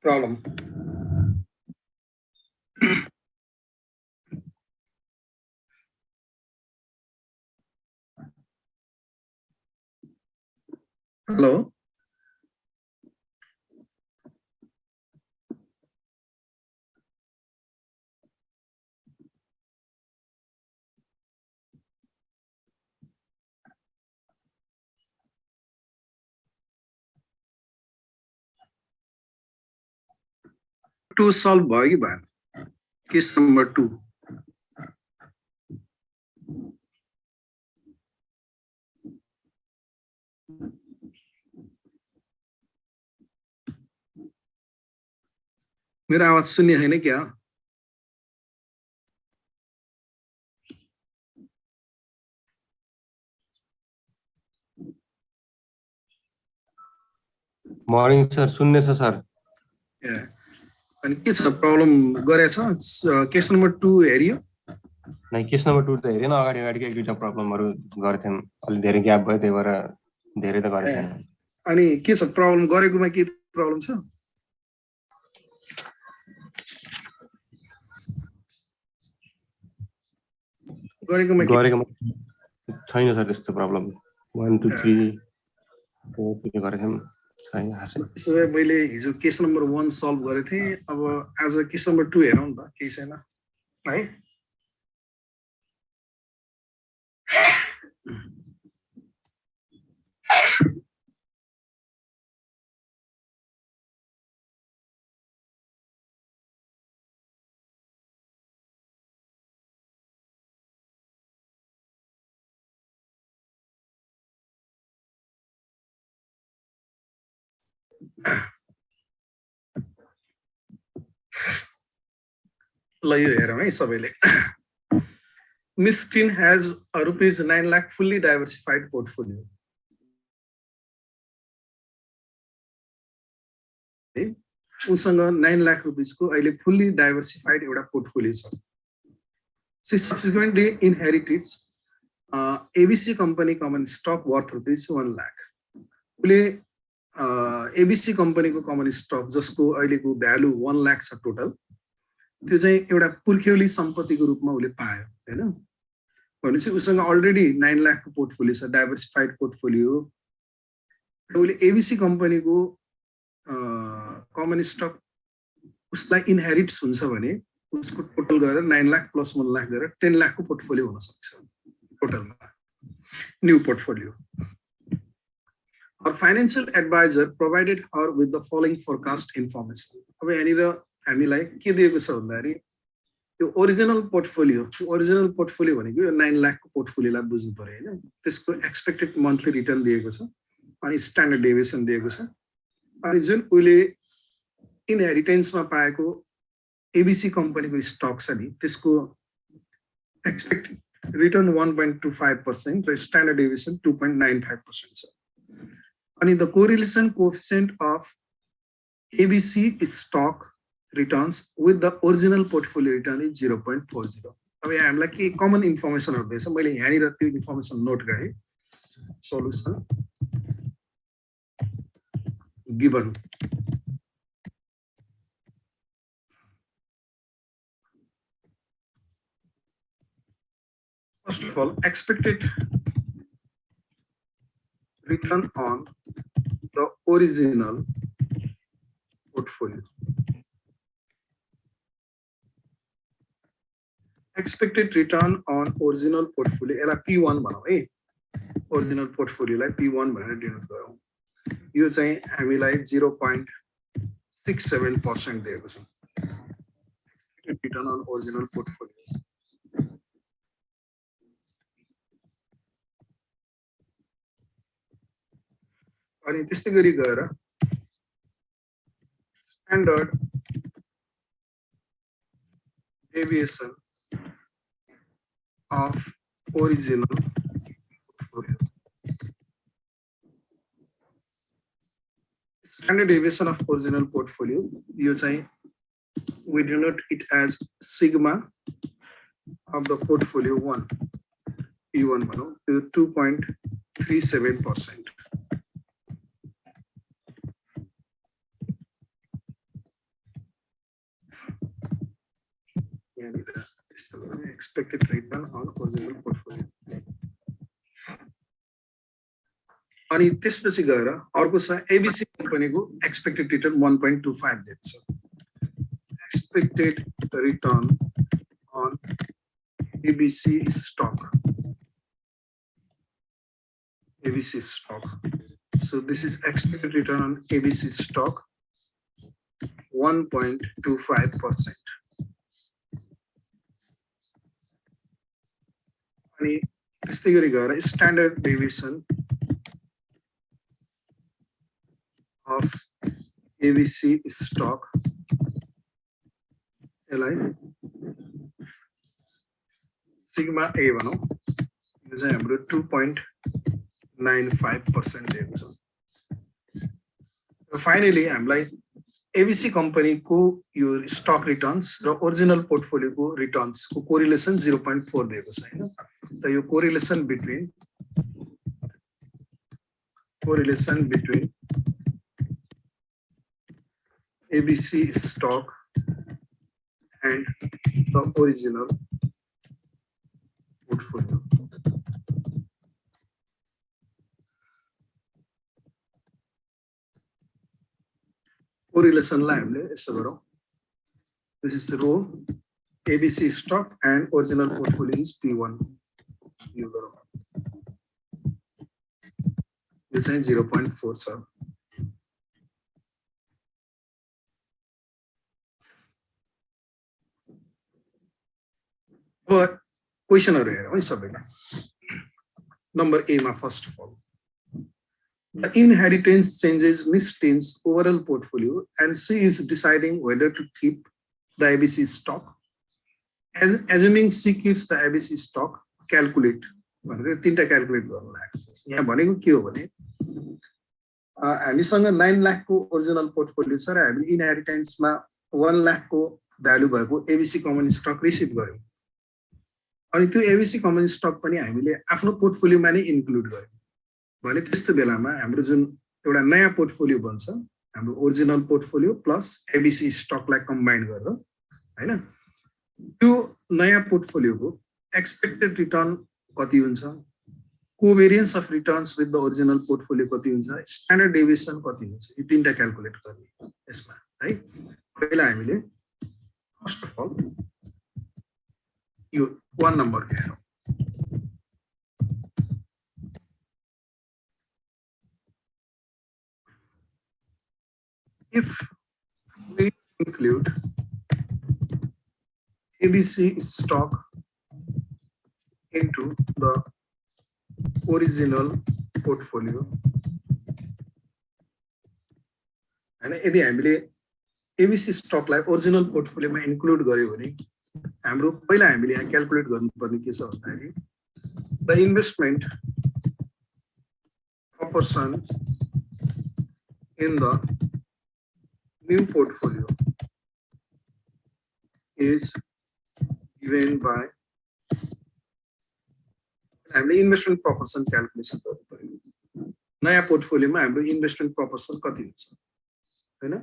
problem. Hello. To solve भयो कि भएन केस नम्बर 2 मेरो आवाज सुन्ने छैन क्या मर्निङ सर सुन्ने छ सर अनि के छ प्रब्लम गरेछ केस नम्बर 2 हेरियो नै केस नम्बर 2 त हेरेन अगाडि अगाडिको एक दुईटा प्रब्लमहरु गर्थ्यौं अलि धेरै ग्याप भयो त्यही भएर धेरै त गरेको छैन अनि के छ प्रब्लम गरेकोमा के प्रब्लम छ गरेकोमा छैन सर त्यस्तो प्रब्लम 1 2 3 4 के गरेछौं छैन सो मैले हिजो केस नम्बर 1 सल्भ गरे थिए अब आज केस नम्बर 2 हेरौं त के छैन है ल यो हेरौं है सबैले Miss Tin has a rupees 9 lakh fully diversified portfolio. उसँग 9 लाख रुपैयाँको अहिले फुल्ली डाइभर्सिफाइड एउटा पोर्टफोलियो छ She subsequently inherited ABC company common stock worth rupees 1 lakh. उले ABC कम्पनीको कमन स्टक जसको अहिलेको भ्यालु 1 लाख छ टोटल त्यो चाहिँ एउटा पुर्ख्यौली सम्पत्तिको रूपमा उले पायो हैन भनेपछि उसँग अलरेडी 9 लाखको पोर्टफोलियो छ डाइभर्सिफाइड पोर्टफोलियो उले ABC कम्पनीको कमन स्टक उसलाई इनहेरिट्स हुन्छ भने उसको टोटल गरेर 9 लाख प्लस 1 लाख गरेर 10 लाखको पोर्टफोलियो हुन सक्छ टोटलमा new portfolio Our financial advisor provided her with the following forecast information. अब यहाँनिर हामीलाई के दिएको छ भन्दाखेरि त्यो ओरिजिनल पोर्टफोलियो भनेको यो 9 लाखको पोर्टफोलियोलाई बुझ्नु पर्यो हैन त्यसको एक्सपेक्टेड मन्थली रिटर्न दिएको छ अनि स्ट्यान्डर्ड डेभिएसन दिएको छ अनि जुन उले इनहेरिटेन्समा पाएको ABC कम्पनीको स्टक छ नि त्यसको एक्सपेक्टेड रिटर्न 1.25% र स्ट्यान्डर्ड डेभिएसन 2.95% छ अनि the correlation coefficient of ABC stock returns with the original portfolio return is 0.40. अब यहाँ हामीलाई के कमन इन्फर्मेसनहरु दिएछ मैले यहाँनिर त्यो इन्फर्मेसन नोट गरे solution given first of all expected return on the original portfolio. Expected return on original portfolio एला P1 भनौं है ओरिजिनल पोर्टफोलियोलाई P1 भनेर डिनोट गरौँ यो चाहिँ हामीलाई 0.67% दिएको छ expected return on original portfolio अनि त्यस्तै गरी गएर standard deviation of original portfolio standard deviation of original portfolio यो चाहिँ we denote it as sigma of the portfolio 1 P1 भनौं त्यो 2.37% expected return on original portfolio. अनि त्यसपछि गएर अर्को छ एबीसी कम्पनीको एक्सपेक्टेड रिटर्न 1.25 दिएको छ expected return on ABC stock so this is expected return on ABC stock 1.25% अनि त्यस्तै गरी गएर standard deviation of ABC stock यसलाई सिग्मा ए भनौं यो चाहिँ हाम्रो 2.95% दिएको छ र फाइनली हामीलाई एबीसी कम्पनीको यो स्टक रिटर्न्स र ओरिजिनल पोर्टफोलियोको रिटर्न्स को कोरिलेसन 0.4 दिएको छ हैन त यो correlation between ABC stock and the original portfolio. Correlation line, this is the row ABC stock and original portfolio is P1. This is 0.47. But question number A, first of all, the inheritance changes Miss Tin's overall portfolio, and she is deciding whether to keep the ABC stock. Assuming she keeps the ABC stock, calculate. Calculate. यहाँ भनेको के हो भने हामीसँग 9 लाख को original portfolio छ र हामी इनहेरिटेन्समा 1 लाख को भ्यालु भएको एबीसी कमन स्टक रिसिभ गर्यौं अनि त्यो एबीसी कमन स्टक पनि हामीले आफ्नो पोर्टफोलियोमा नै इन्क्लुड गर्यौं भने त्यस्तो बेलामा हाम्रो जुन एउटा नयाँ पोर्टफोलियो बन्छ हाम्रो ओरिजिनल पोर्टफोलियो प्लस एबीसी स्टकलाई कम्बाइन गरेर हैन त्यो नयाँ पोर्टफोलियोको एक्सपेक्टेड रिटर्न कति हुन्छ covariance of returns with the original portfolio कति हुन्छ स्ट्यान्डर्ड डेभिएसन कति हुन्छ यो तीनटा क्याल्कुलेट गर्ने यसमा है पहिला हामीले first of all you one number here. If we include ABC stock into the original portfolio and यदि हामीले ABC stock लाई ओरिजिनल पोर्टफोलियोमा इन्क्लुड गर्यो भने हाम्रो पहिला हामीले यहाँ क्याल्कुलेट गर्नुपर्ने के छ भन्दाखेरि the investment proportion in the new portfolio is given by हामीले इन्भेस्टमेन्ट प्रोपोर्सन क्याल्कुलेसन गर्नुपर्यो नयाँ पोर्टफोलियोमा हाम्रो इन्भेस्टमेन्ट प्रोपोर्सन कति हुन्छ हैन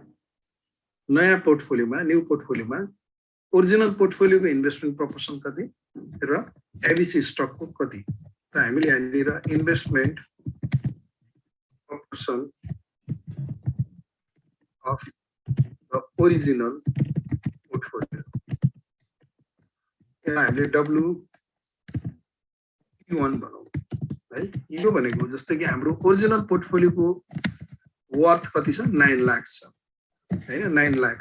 नयाँ पोर्टफोलियोमा न्यू पोर्टफोलियोमा ओरिजिनल पोर्टफोलियोको इन्भेस्टमेन्ट प्रोपोर्सन कति र एबीसी स्टकको कति त हामीले यहाँनिर investment proportion of the original portfolio यहाँ हामीले W1 भनौं है यो भनेको जस्तै कि हाम्रो ओरिजिनल पोर्टफोलियोको वर्थ कति छ 9 लाख छ हैन 9 लाख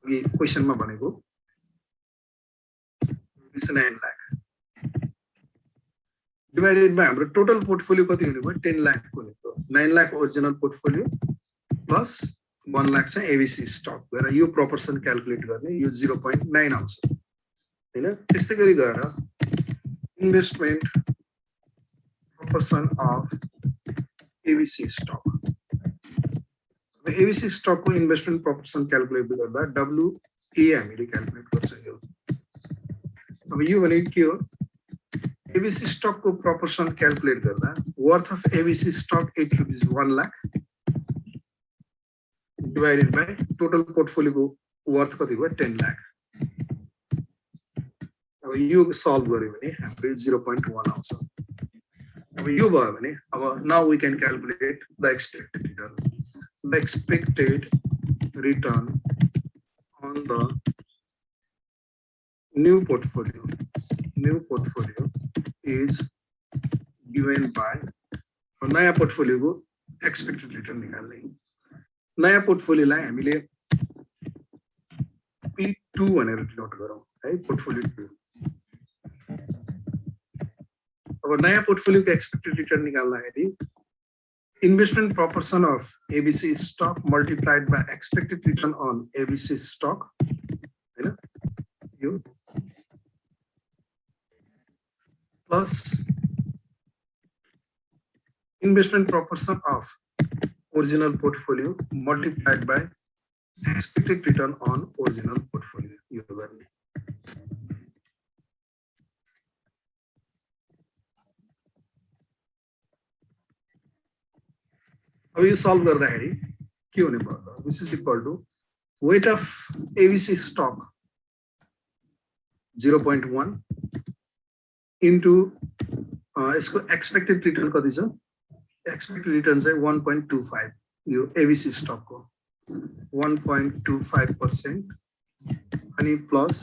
क्वेशनमा भनेको 9 लाख डिवाइडेड बाइ हाम्रो टोटल पोर्टफोलियो कति हुने भयो 10 लाख हुनेको 9 lakh original portfolio plus 1 lakh चाहिँ एबीसी स्टक गरेर यो प्रोपोर्सन क्याल्कुलेट गर्ने यो 0.9 आउँछ हैन त्यस्तै गरी गएर investment proportion of ABC stock ABC stock को इन्भेस्टमेन्ट प्रोपोर्सन क्याल्कुलेट गर्दा WA हामीले क्याल्कुलेट गर्छ यो अब यो भनेको के हो एबीसी स्टक को प्रोपोर्सन क्याल्कुलेट गर्दा worth of ABC stock 8 rupees 1 lakh divided by total portfolio को वर्थ कति भयो 10 लाख अब यो सल्भ गर्यो भने हाम्रो 0.1 आउँछ अब यो भयो भने अब now we can calculate the expected return on the new portfolio is given by नयाँ पोर्टफोलियोको एक्सपेक्टेड रिटर्न निकाल्ने नयाँ पोर्टफोलियोलाई हामीले P2 भनेर डिनोट गरौँ है पोर्टफोलियो 2 अब नयाँ पोर्टफोलियोको एक्सपेक्टेड रिटर्न निकाल्दाखेरि investment proportion of ABC stock multiplied by expected return on ABC stock, plus investment proportion of original portfolio multiplied by expected return on original portfolio. अब यो सल्भ गर्दाखेरि के हुने भयो this is equal to weight of ABC stock 0.1 into यसको expected return कति छ expected return चाहिँ 1.25 यो एबीसी स्टकको 1.25% अनि प्लस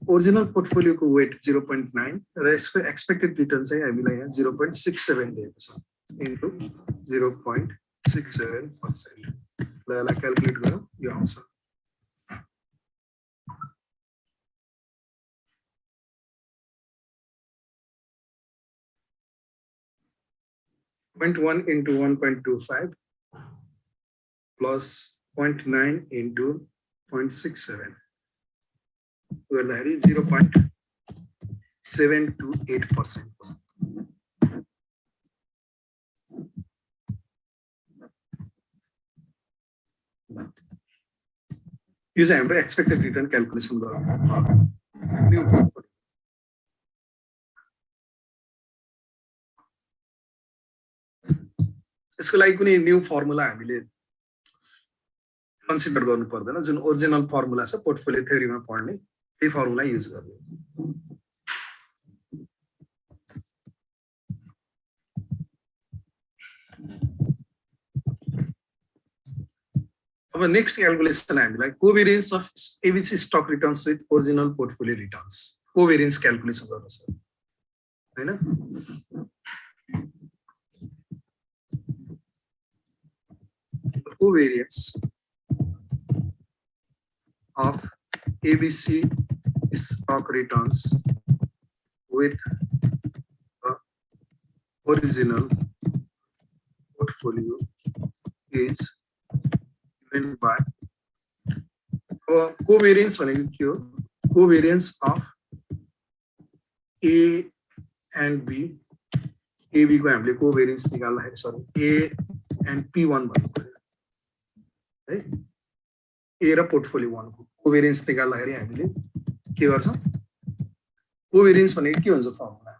ओरिजिनल पोर्टफोलियोको वेट 0.9 र यसको एक्सपेक्टेड रिटर्न चाहिँ हामीलाई यहाँ 0.67 दिएको छ into 0.67%. Let's calculate करो ये answer 0.1 into 1.25 plus 0.9 into 0.67. Well, that is 0.728%. Use हाम्रो एक्सपेक्टेड रिटर्न क्याल्कुलेसन गरौँ न्यू पोर्टफोलियो यसको लागि कुनै न्यू फर्मुला हामीले कन्सिडर गर्नु पर्दैन जुन ओरिजिनल फर्मुला छ पोर्टफोलियो थ्योरीमा पढ्ने त्यही फर्मुला युज गर्ने अब नेक्स्ट क्याल्कुलेसन हामीलाई covariance of ABC stock returns with original portfolio returns covariance calculation गर्नु छ हैन covariance of ABC stock returns with original portfolio is by covariance भनेको के हो covariance of A and B AB को हामीले covariance निकाल्दाखेरि सरी A and P1 भन्नु पर्यो है A र पोर्टफोलियो 1 को covariance निकाल्दाखेरि हामीले के गर्छ covariance भनेको के हुन्छ फर्मुला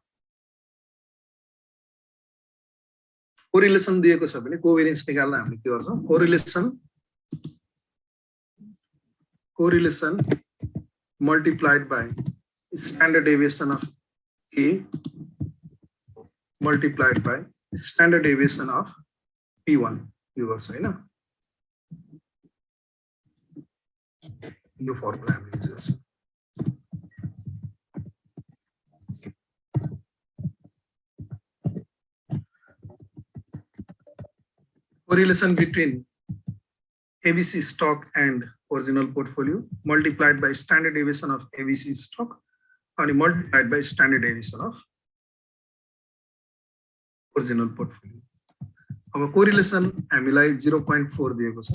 कोरिलेसन दिएको छ भने covariance निकाल्न हामीले के गर्छौं correlation multiplied by standard deviation of A multiplied by standard deviation of P1 यो गर्छ हैन यो फर्मुला हामीले युज गर्छौं correlation between ABC stock and original portfolio multiplied by standard deviation of ABC stock and multiplied by standard deviation of original portfolio. अब correlation हामीलाई 0.4 दिएको छ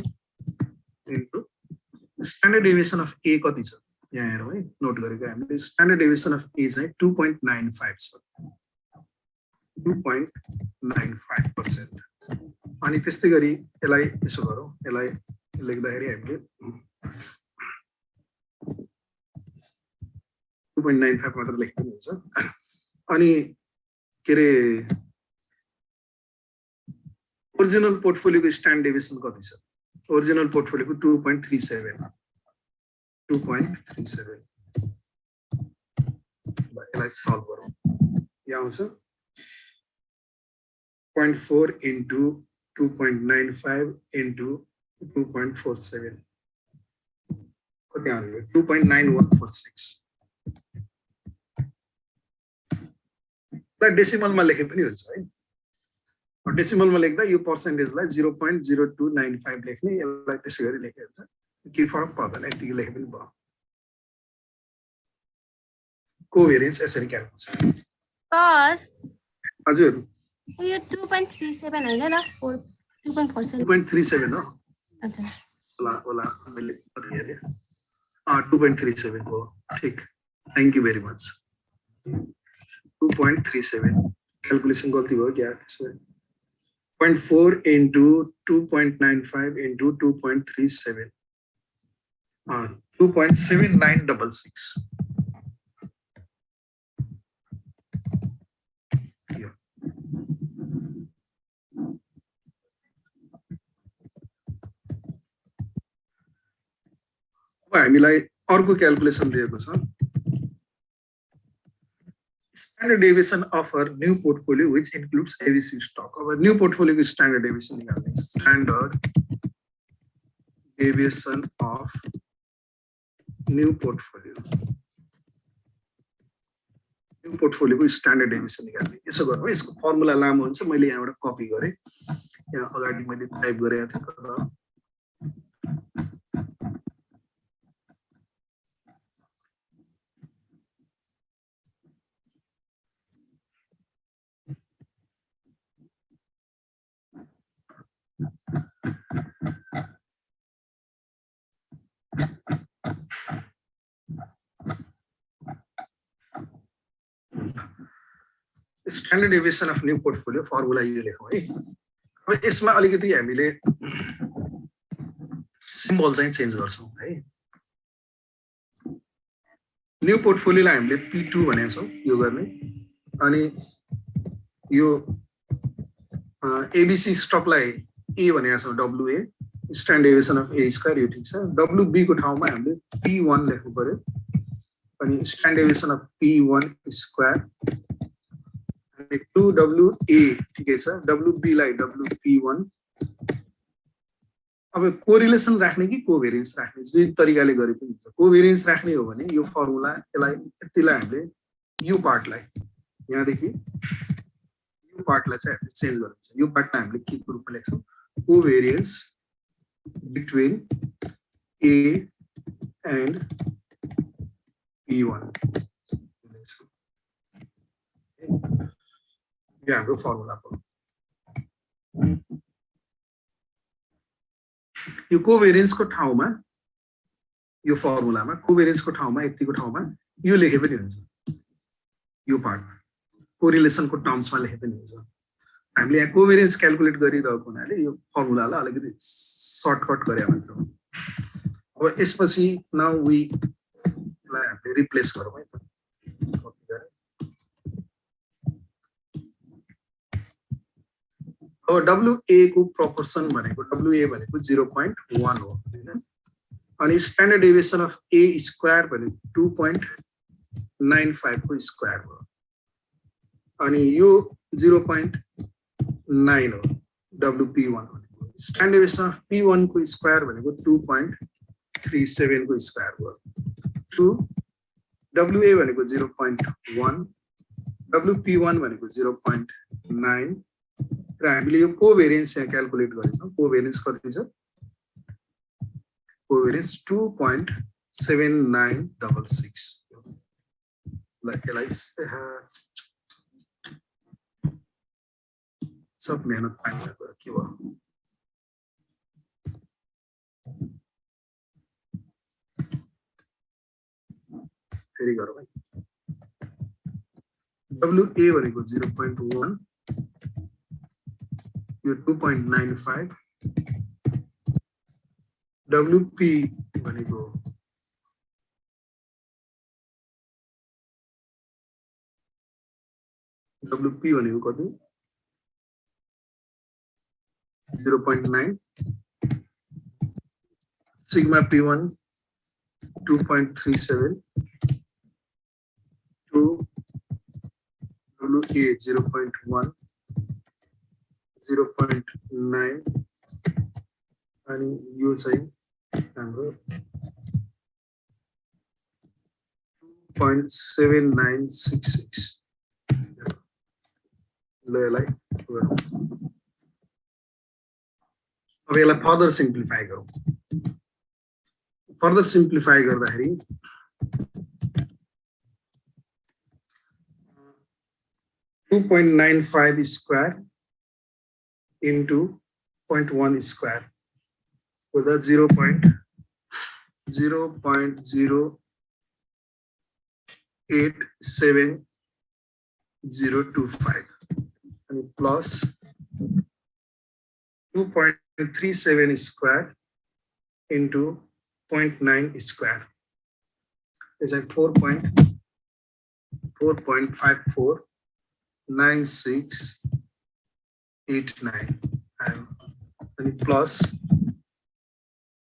into standard deviation of A कति छ यहाँ हेरौँ है नोट गरेको हामीले standard deviation of A चाहिँ 2.95 छ 2.95%. अनि त्यस्तै गरी यसलाई यसो गरौँ यसलाई लेख्दाखेरि हामीले 2.95 मात्र लेख्नु हुन्छ अनि के रे ओरिजिनल पोर्टफोलियोको स्ट्यान्डर्ड डेभिएसन कति छ ओरिजिनल पोर्टफोलियोको 2.37 यसलाई सल्भ गरौँ यहाँ आउँछ 0.4 into 2.95 into 2.47 कति आउने 2.9146 डेसिमलमा लेखे पनि हुन्छ है डेसिमलमा लेख्दा यो पर्सेन्टेजलाई 0.0295 लेख्ने यसलाई त्यसै गरी लेखे हुन्छ के फरक पर्दैन यतिकै लेखे पनि भयो कोभेरियन्स यसरी क्याल्कुलेसन सर हजुर यो 2.37 हैन र 2.47 2.37 हो अच्छा होला मैले कति हेरे 2.37 हो ठीक thank you very much 2.37 calculation गल्ती भयो क्या त्यसो 0.4 into 2.95 into 2.37 2.7966 अब हामीलाई अर्को क्याल्कुलेसन दिएको छ standard deviation of a new portfolio which includes ABC stock. Our new portfolio is standard deviation. Standard deviation of new portfolio. New portfolio is standard deviation. यसो गर्नु यसको फर्मुला लामो हुन्छ मैले यहाँबाट कपी गरे यहाँ अगाडि मैले टाइप गरेको थिएँ standard deviation of new portfolio formula यो लेखौँ है अब यसमा अलिकति हामीले सिम्बल चाहिँ चेन्ज गर्छौँ है न्यू पोर्टफोलियोलाई हामीले P2 भनेका छौँ यो गर्ने अनि यो एबीसी स्टकलाई ए भनेका छौँ WA standard deviation of A square यो ठिक छ WB को ठाउँमा हामीले P1 लेख्नु पर्यो अनि standard deviation of P1 square 2WA ठिकै छ WB लाई WP1 अब कोरिलेसन राख्ने कि कोभेरियन्स राख्ने दुई तरिकाले गरे पनि हुन्छ कोभेरियन्स राख्ने हो भने यो फर्मुला यसलाई यतिलाई हामीले यो पार्टलाई यहाँदेखि यो पार्टलाई चाहिँ हामीले चेन्ज गर्नुपर्छ यो पार्टलाई हामीले के को रूपमा लेख्छौँ कोभेरियन्स बिट्विन A एन्ड P1 यो हाम्रो फर्मुला हो यो कोभेरियन्सको ठाउँमा यो फर्मुलामा कोभेरियन्सको ठाउँमा यतिको ठाउँमा यो लेखे पनि हुन्छ यो पार्ट कोरिलेसनको टर्म्समा लेखे पनि हुन्छ हामीले यहाँ कोभेरियन्स क्याल्कुलेट गरिरहेको हुनाले यो फर्मुलालाई अलिकति सर्टकट गरे मात्र हो अब यसपछि नाउ वी लाई हामीले रिप्लेस गरौँ है त अब WA को प्रोपोर्सन भनेको WA भनेको 0.1 हो अनि standard deviation of A square भनेको 2.95 को स्क्वायर हो अनि यो 0.9 हो WP1 भनेको स्ट्यान्डर्ड डेभिएसन अफ P1 को स्क्वायर भनेको 2.37 को स्क्वायर हो 2 WA भनेको 0.1 WP1 भनेको 0.9 र हामीले यो कोभेरियन्स यहाँ क्याल्कुलेट गरेछौँ कोभेरियन्स कति छ कोभेरियन्स 2.7966 यसलाई सब मेहनत पानी के भयो फेरि गरौँ है WA भनेको 0.1 यो 2.95 WP भनेको कति 0.9 सिग्मा P1 2.37 to WA 0.1 0.9 अनि यो चाहिँ हाम्रो 2.7966 ल यसलाई गरौँ अब यसलाई फर्दर सिम्प्लिफाई गरौँ फर्दर सिम्प्लिफाई गर्दाखेरि 2.95 square into 0.1 square with a 0.08725 and plus 2.37 square into 0.9 square is a 4.54 9689 and plus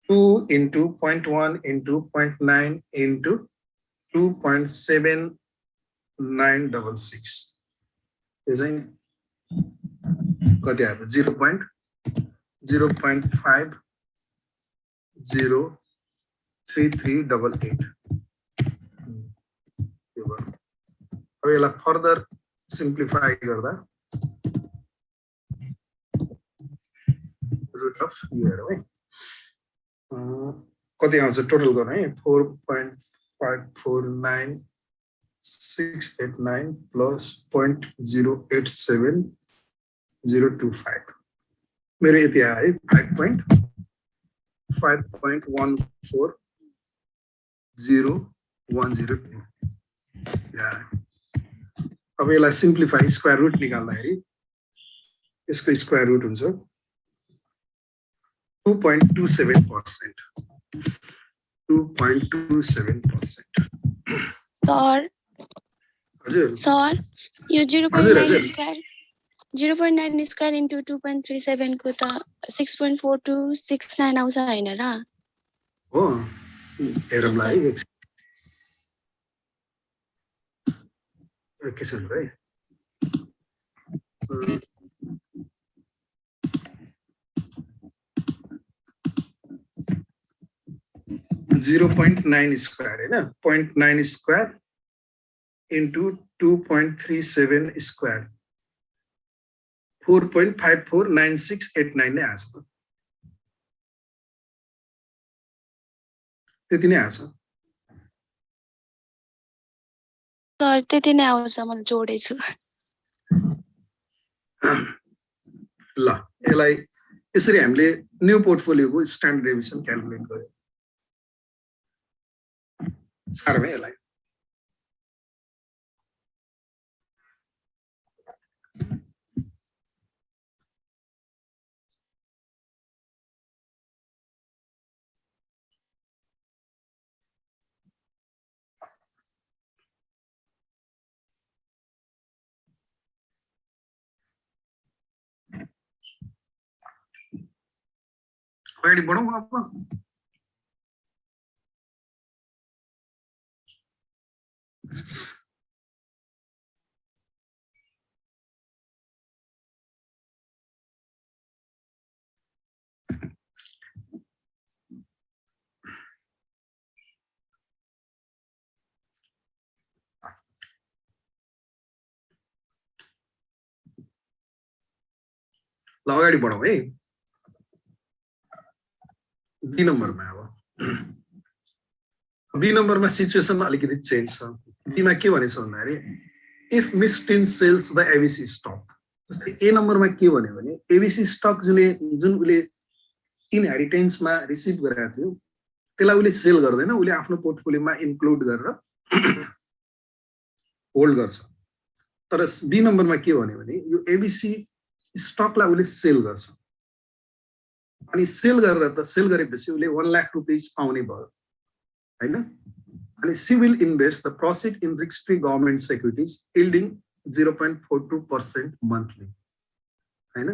2 into 0.1 into 0.9 into 2.7966 is a 0.53388 अब यसलाई फर्दर सिम्प्लिफाई गर्दा रुट अफ यु हेरौँ है कति आउँछ टोटल गर्नु है 4.549689 प्लस 0.087025 मेरो यति आयो है 5.14010 अब यसलाई सिम्प्लिफाई स्क्वायर रुट निकाल्दाखेरि यसको स्क्वायर रुट हुन्छ 2.27%. 2.27%. Sir, you 0.9 square 0.9 square into 2.37 को त 6.4269 आउँछ हैन र हो हेरौँला है एकैछिन है 0.9 square है ना 0.9 square into 2.37 square 4.549689 नै आछ त्यति नै आछ सर त्यति नै आउँछ मैले जोडेछु ल यसलाई यसरी हामीले न्यू पोर्टफोलियोको स्ट्यान्डर्ड डेभिएसन क्याल्कुलेट गर्यौं साह्रो भयो यसलाई अगाडि बढौँ अब ल अगाडि बढौँ है बी नम्बरमा अब बी नम्बरमा सिचुएसन अलिकति चेन्ज छ बीमा के भनेछ भन्दाखेरि if miss tin sells the ABC stock जस्तै ए नम्बरमा के भन्यो भने एबीसी स्टक जुन उले इनहेरिटेन्समा रिसिभ गरेको थियो त्यसलाई उले सेल गर्दैन उले आफ्नो पोर्टफोलियोमा इन्क्लुड गरेर होल्ड गर्छ तर बी नम्बरमा के भन्यो भने यो एबीसी स्टकलाई उले सेल गर्छ अनि सेल गरेर त सेल गरेपछि उले 1 लाख रुपैयाँ पाउने भयो हैन अनि she will invest the proceed in risk free government securities yielding 0.42% monthly हैन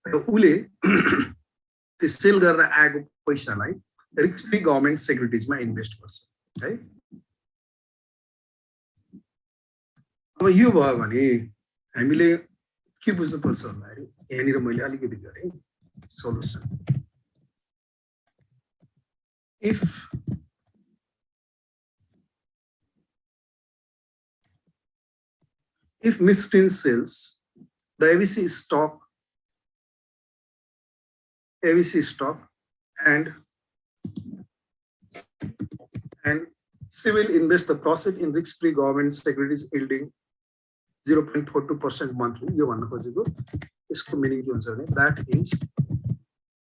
र उले त्यो सेल गरेर आएको पैसालाई रिस्क फ्री गभर्नमेन्ट सेक्युरिटीजमा इन्भेस्ट गर्छ है अब यो भयो भने हामीले के बुझ्नुपर्छ भन्दाखेरि यहाँनिर मैले अलिकति गरेँ solution if Mistrin sells the ABC stock and she will invest the profit in risk-free government securities yielding 0.42% monthly. यो भन्न खोजेको यसको मिनिङ के हुन्छ भने that is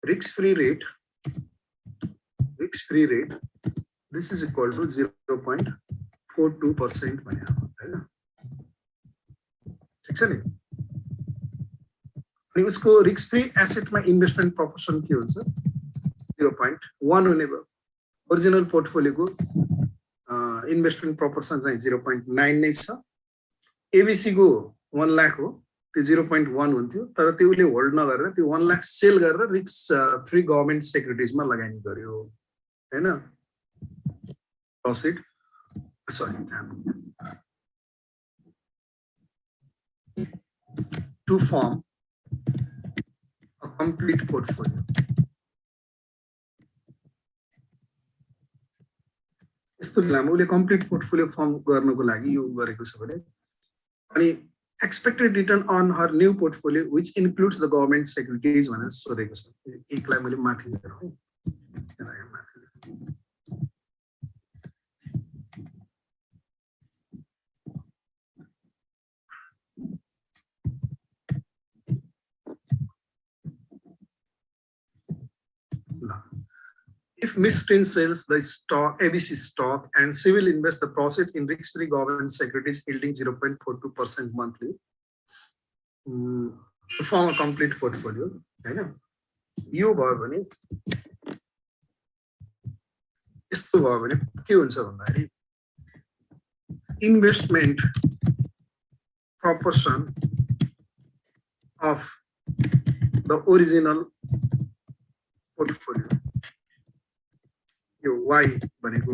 risk-free rate this is equal to 0.42% भनेर हैन ठीक छ नि अनि उसको रिस्क फ्री एसेटमा इन्भेस्टमेन्ट प्रोपोर्सन के हुन्छ 0.1 हुने भयो ओरिजिनल पोर्टफोलियोको इन्भेस्टमेन्ट प्रोपोर्सन चाहिँ 0.9 नै छ एबीसी को 1 लाख हो त्यो 0.1 हुन्थ्यो तर त्यो उले होल्ड नगरेर त्यो 1 लाख सेल गरेर रिस्क फ्री गभर्नमेन्ट सेक्युरिटिजमा लगानी गर्यो हैन profit sorry to form a complete portfolio. यस्तो बेलामा उले कम्प्लिट पोर्टफोलियो फर्म गर्नको लागि यो गरेको छ भने अनि expected return on her new portfolio which includes the government securities भनेर सोधेको छ एकलाई मैले माथि लेखेर है त्यसलाई माथि If Mistrin sells the stock, ABC stock, and she will invest the profit in risk-free government securities yielding 0.42% monthly to form a complete portfolio. हैन यो भयो भने यस्तो भयो भने के हुन्छ भन्दाखेरि investment proportion of the original portfolio यो y भनेको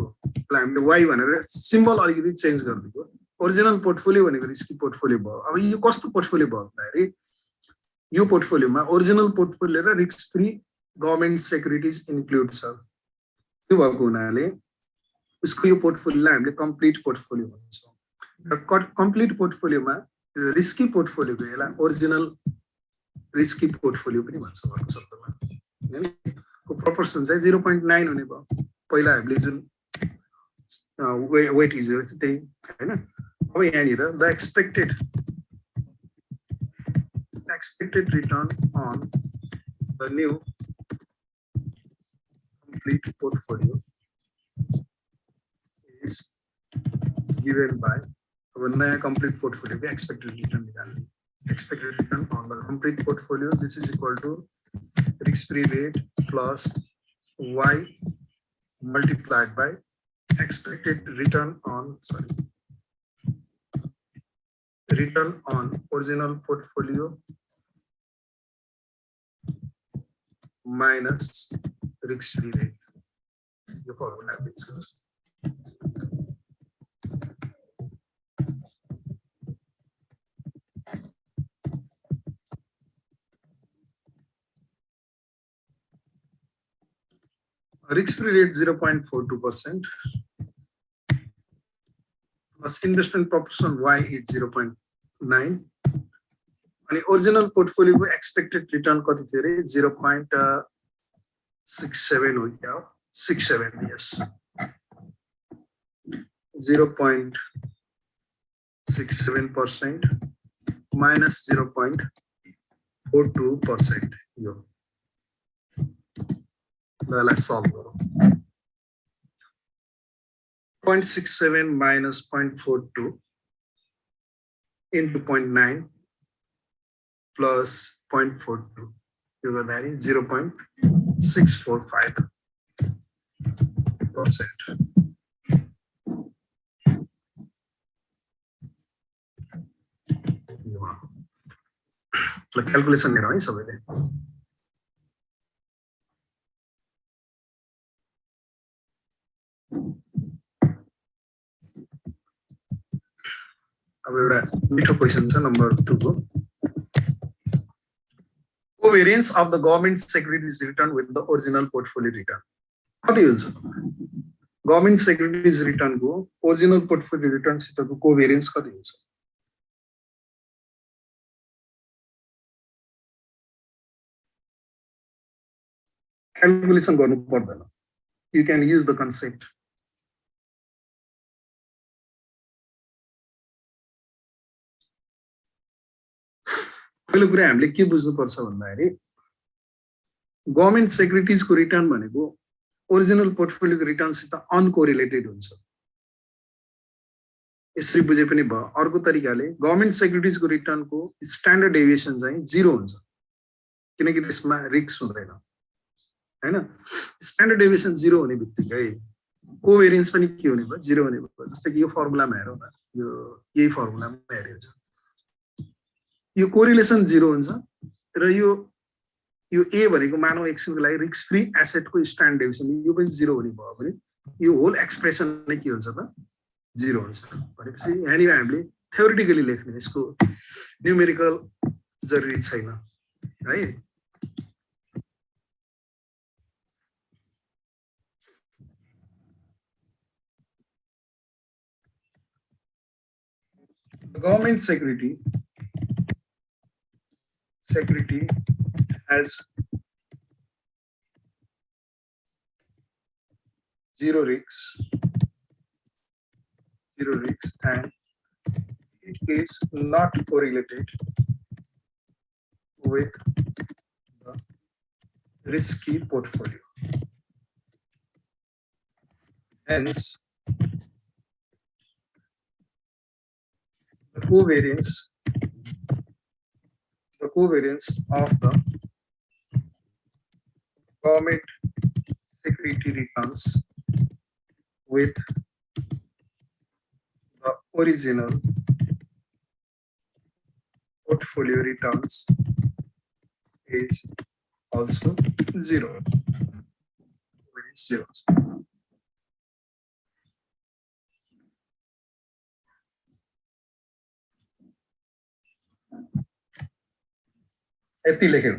हामीले y भनेर सिम्बल अलिकति चेन्ज गरिदिएको ओरिजिनल पोर्टफोलियो भनेको रिस्की पोर्टफोलियो भयो अब यो कस्तो पोर्टफोलियो भयो भन्दाखेरि यो पोर्टफोलियोमा ओरिजिनल पोर्टफोलियो र risk free government securities include छ त्यो भएको हुनाले उसको यो पोर्टफोलियोलाई हामीले कम्प्लिट पोर्टफोलियो भन्छौँ र कम्प्लिट पोर्टफोलियोमा रिस्की पोर्टफोलियोको यसलाई ओरिजिनल रिस्की पोर्टफोलियो पनि भन्छौँ अर्को शब्दमा हैन को प्रोपोर्सन चाहिँ 0.9 हुने भयो पहिला हामीले जुन वेट इज त्यही हैन अब यहाँनिर the expected return on the new complete portfolio is given by अब नयाँ complete portfolio को expected return निकाल्ने expected return on the complete portfolio this is equal to risk free rate plus y multiplied by expected return on original portfolio minus risk free rate यो formula दिन्छ risk-free rate 0.42% plus investment proportion Y is 0.9 and original portfolio expected return कति थियो रे 0.67 हो क्या 67 yes 0.67% minus 0.42% यो let's solve 0.67 minus 0.42 into 0.9 plus 0.42 you got that is 0.645%. The calculation here is over. अब एउटा मिठो क्वेसन छ नम्बर 2 को covariance of the government securities return with the original portfolio return कति हुन्छ गभर्नमेन्ट सेक्युरिटिज रिटर्न को original portfolio return सितको कोभेरियन्स कति हुन्छ क्याल्कुलेसन गर्नु पर्दैन you can use the concept पहिलो कुरा हामीले के बुझ्नुपर्छ भन्दाखेरि गभर्नमेन्ट सेक्युरिटिजको रिटर्न भनेको ओरिजिनल पोर्टफोलियोको रिटर्नसित अनकोरिलेटेड हुन्छ यसरी बुझे पनि भयो अर्को तरिकाले गभर्नमेन्ट सेक्युरिटिजको रिटर्नको स्ट्यान्डर्ड डेभिएसन चाहिँ 0 हुन्छ किनकि त्यसमा रिस्क हुँदैन हैन स्ट्यान्डर्ड डेभिएसन 0 हुने बित्तिकै कोभेरियन्स पनि के हुने भयो 0 हुने भयो जस्तै कि यो फर्मुलामा हेरौँ न यो यही फर्मुलामा हेरेको छ यो कोरिलेसन 0 हुन्छ र यो ए भनेको मानव एक्सनको लागि रिस्क फ्री एसेटको स्ट्यान्डर्ड डेभिएसन यो पनि 0 हुने भयो भने यो होल एक्सप्रेसन नै के हुन्छ त 0 हुन्छ भनेपछि यहाँनिर हामीले थ्योरिटिकली लेख्ने यसको न्यूमेरिकल जरुरी छैन है government security has zero risks and it is not correlated with the risky portfolio. Hence, the covariance of the government security returns with the original portfolio returns is also 0. It is 0. यति लेख्यौ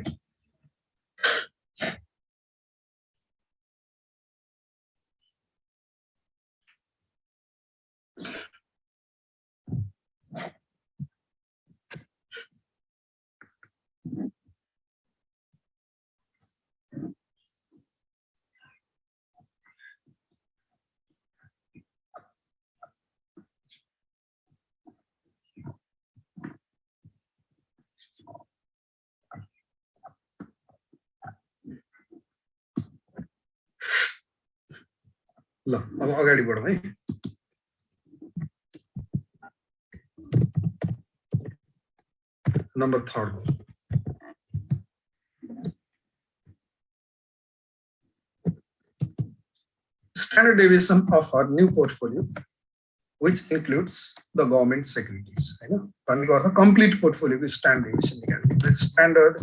ल अब अगाडि बढौँ है number 3 standard deviation of our new portfolio which includes the government securities हैन भन्नुको अर्थ complete पोर्टफोलियोको standard deviation निकाल्ने the standard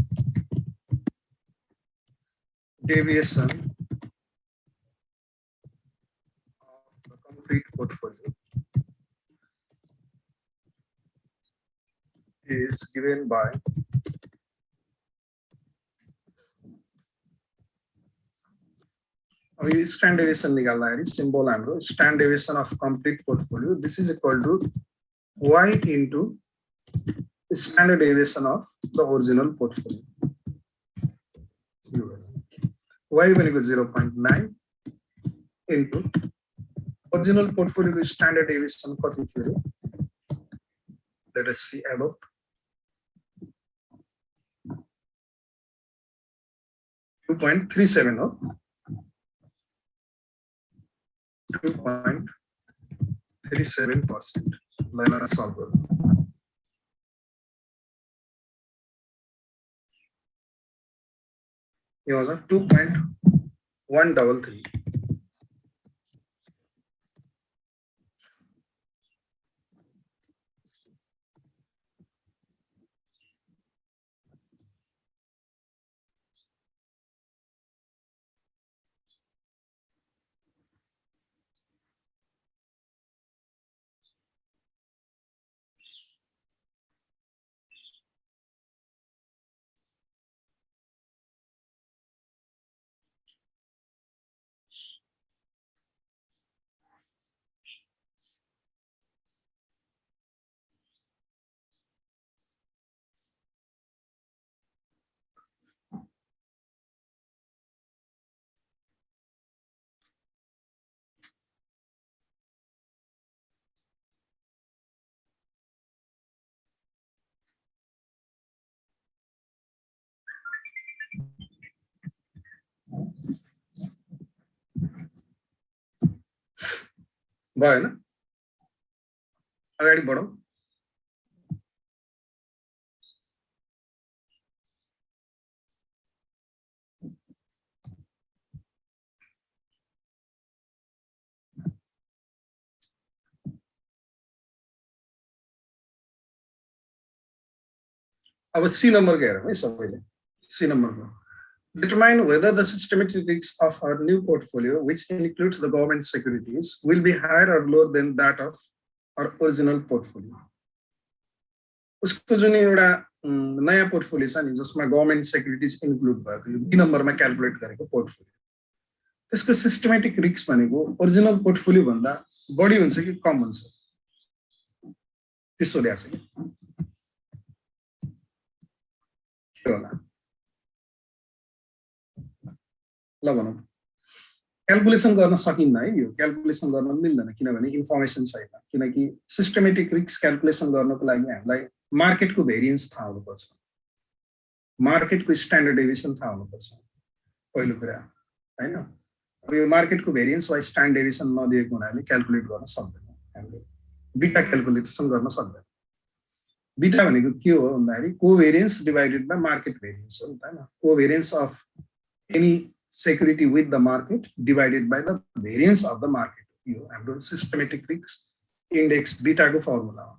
deviation portfolio is given by standard deviation निकाल्दाखेरि symbol हाम्रो standard deviation of complete portfolio this is equal to y into standard deviation of the original portfolio y भनेको 0.9 into original portfolio standard deviation कति थियो let us see above .37 हो 2.37% line solve गर्नु यो हो 2.133 2.133 भयो हैन अगाडि बढौं अब सी नम्बर हेरौँ है सबैले सी नम्बरमा determine whether the systematic risks of our new portfolio, which includes the government securities, will be higher or lower than that of our original portfolio. उसको जुन एउटा नयाँ पोर्टफोलियो छ नि जसमा गभर्नमेन्ट सेक्युरिटिज इन्क्लुड भएको यो बी नम्बरमा क्याल्कुलेट गरेको पोर्टफोलियो त्यसको सिस्टमेटिक रिस्क भनेको ओरिजिनल पोर्टफोलियो भन्दा बढी हुन्छ कि कम हुन्छ त्यसो सोधेको छ के होला ल भनौँ क्याल्कुलेसन गर्न सकिन्न है यो क्याल्कुलेसन गर्न मिल्दैन किनभने इन्फर्मेसन छैन किनकि सिस्टमेटिक रिस्क क्याल्कुलेसन गर्नको लागि हामीलाई मार्केटको भेरिएन्स थाहा हुनुपर्छ मार्केटको स्ट्यान्डर्ड डेभिएसन थाहा हुनुपर्छ पहिलो कुरा हैन अब यो मार्केटको भेरिएन्स वा स्ट्यान्डर्ड डेभिएसन नदिएको हुनाले क्याल्कुलेट गर्न सक्दैन हामीले बीटा क्याल्कुलेसन गर्न सक्दैन बीटा भनेको के हो भन्दाखेरि covariance divided by market variance हो नि त हैन covariance of any security with the market divided by the variance of the market. You have to systematic risk index beta को फर्मुला हो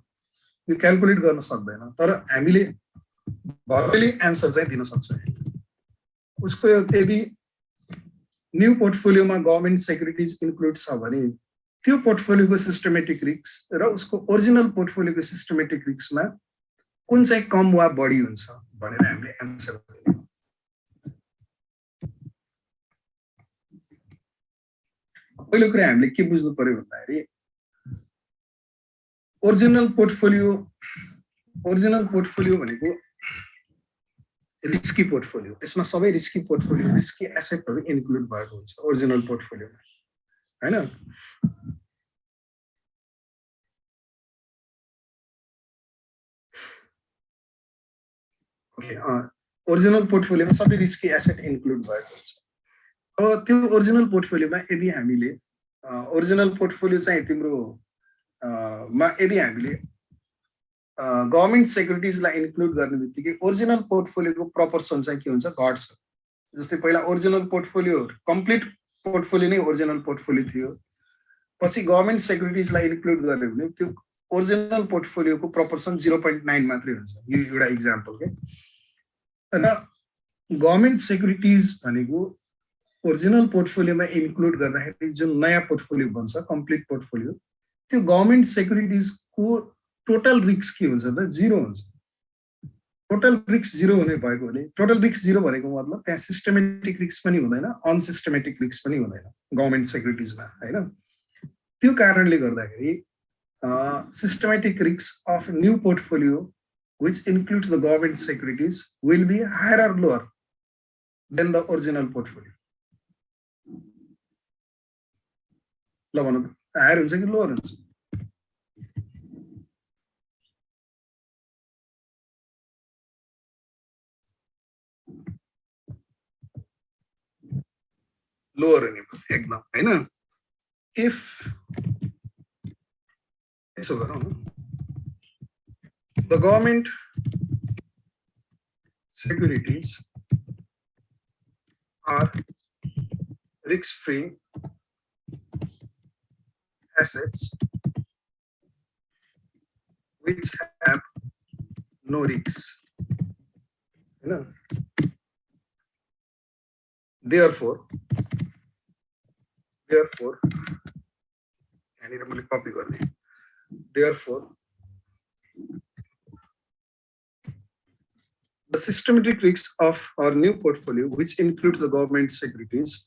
यो क्याल्कुलेट गर्न सक्दैन तर हामीले भर्बली आन्सर चाहिँ दिन सक्छौँ उसको यदि न्यू पोर्टफोलियोमा गभर्नमेन्ट सेक्युरिटिज इन्क्लुड छ भने त्यो पोर्टफोलियोको सिस्टमेटिक रिस्क र उसको ओरिजिनल पोर्टफोलियोको सिस्टमेटिक रिस्कमा कुन चाहिँ कम वा बढी हुन्छ भनेर हामीले आन्सर गर्छौँ पहिलो कुरा हामीले के बुझ्नु पर्यो भन्दाखेरि ओरिजिनल पोर्टफोलियो भनेको रिस्की पोर्टफोलियो त्यसमा सबै रिस्की पोर्टफोलियो रिस्की एसेटहरु इन्क्लुड भएको हुन्छ ओरिजिनल पोर्टफोलियोमा हैन ओके ओरिजिनल पोर्टफोलियोमा सबै रिस्की एसेट इन्क्लुड भएको हुन्छ अब त्यो ओरिजिनल पोर्टफोलियोमा यदि हामीले ओरिजिनल पोर्टफोलियो चाहिँ तिम्रो मा यदि हामीले गभर्नमेन्ट सेक्युरिटिजलाई इन्क्लुड गर्ने बित्तिकै ओरिजिनल पोर्टफोलियोको प्रपोर्सन चाहिँ के हुन्छ घट्छ जस्तै पहिला ओरिजिनल पोर्टफोलियो कम्प्लिट पोर्टफोलियो नै ओरिजिनल पोर्टफोलियो थियो पछि गभर्नमेन्ट सेक्युरिटिजलाई इन्क्लुड गर्ने भने त्यो ओरिजिनल पोर्टफोलियोको प्रपोर्सन 0.9 मात्रै हुन्छ यो एउटा इक्जाम्पल के र गभर्नमेन्ट सेक्युरिटिज भनेको ओरिजिनल पोर्टफोलियोमा इन्क्लुड गर्दाखेरि जुन नयाँ पोर्टफोलियो बन्छ कम्प्लिट पोर्टफोलियो त्यो गभर्नमेन्ट सेक्युरिटिजको टोटल रिस्क के हुन्छ त जिरो हुन्छ टोटल रिस्क जिरो हुने भएको भने टोटल रिस्क जिरो भनेको मतलब त्यहाँ सिस्टमेटिक रिस्क पनि हुँदैन अनसिस्टमेटिक रिस्क पनि हुँदैन गभर्नमेन्ट सेक्युरिटिजमा हैन त्यो कारणले गर्दाखेरि systematic risk of new portfolio which includes the government securities will be higher or lower than the original portfolio. ल भनौँ हायर हुन्छ कि लोअर हुन्छ लोअर हुने एकदम हैन इफ यसो गरौँ the government securities are risk-free assets which have no risks. You know? Therefore, I need to copy it. Therefore, the systematic risks of our new portfolio, which includes the government securities,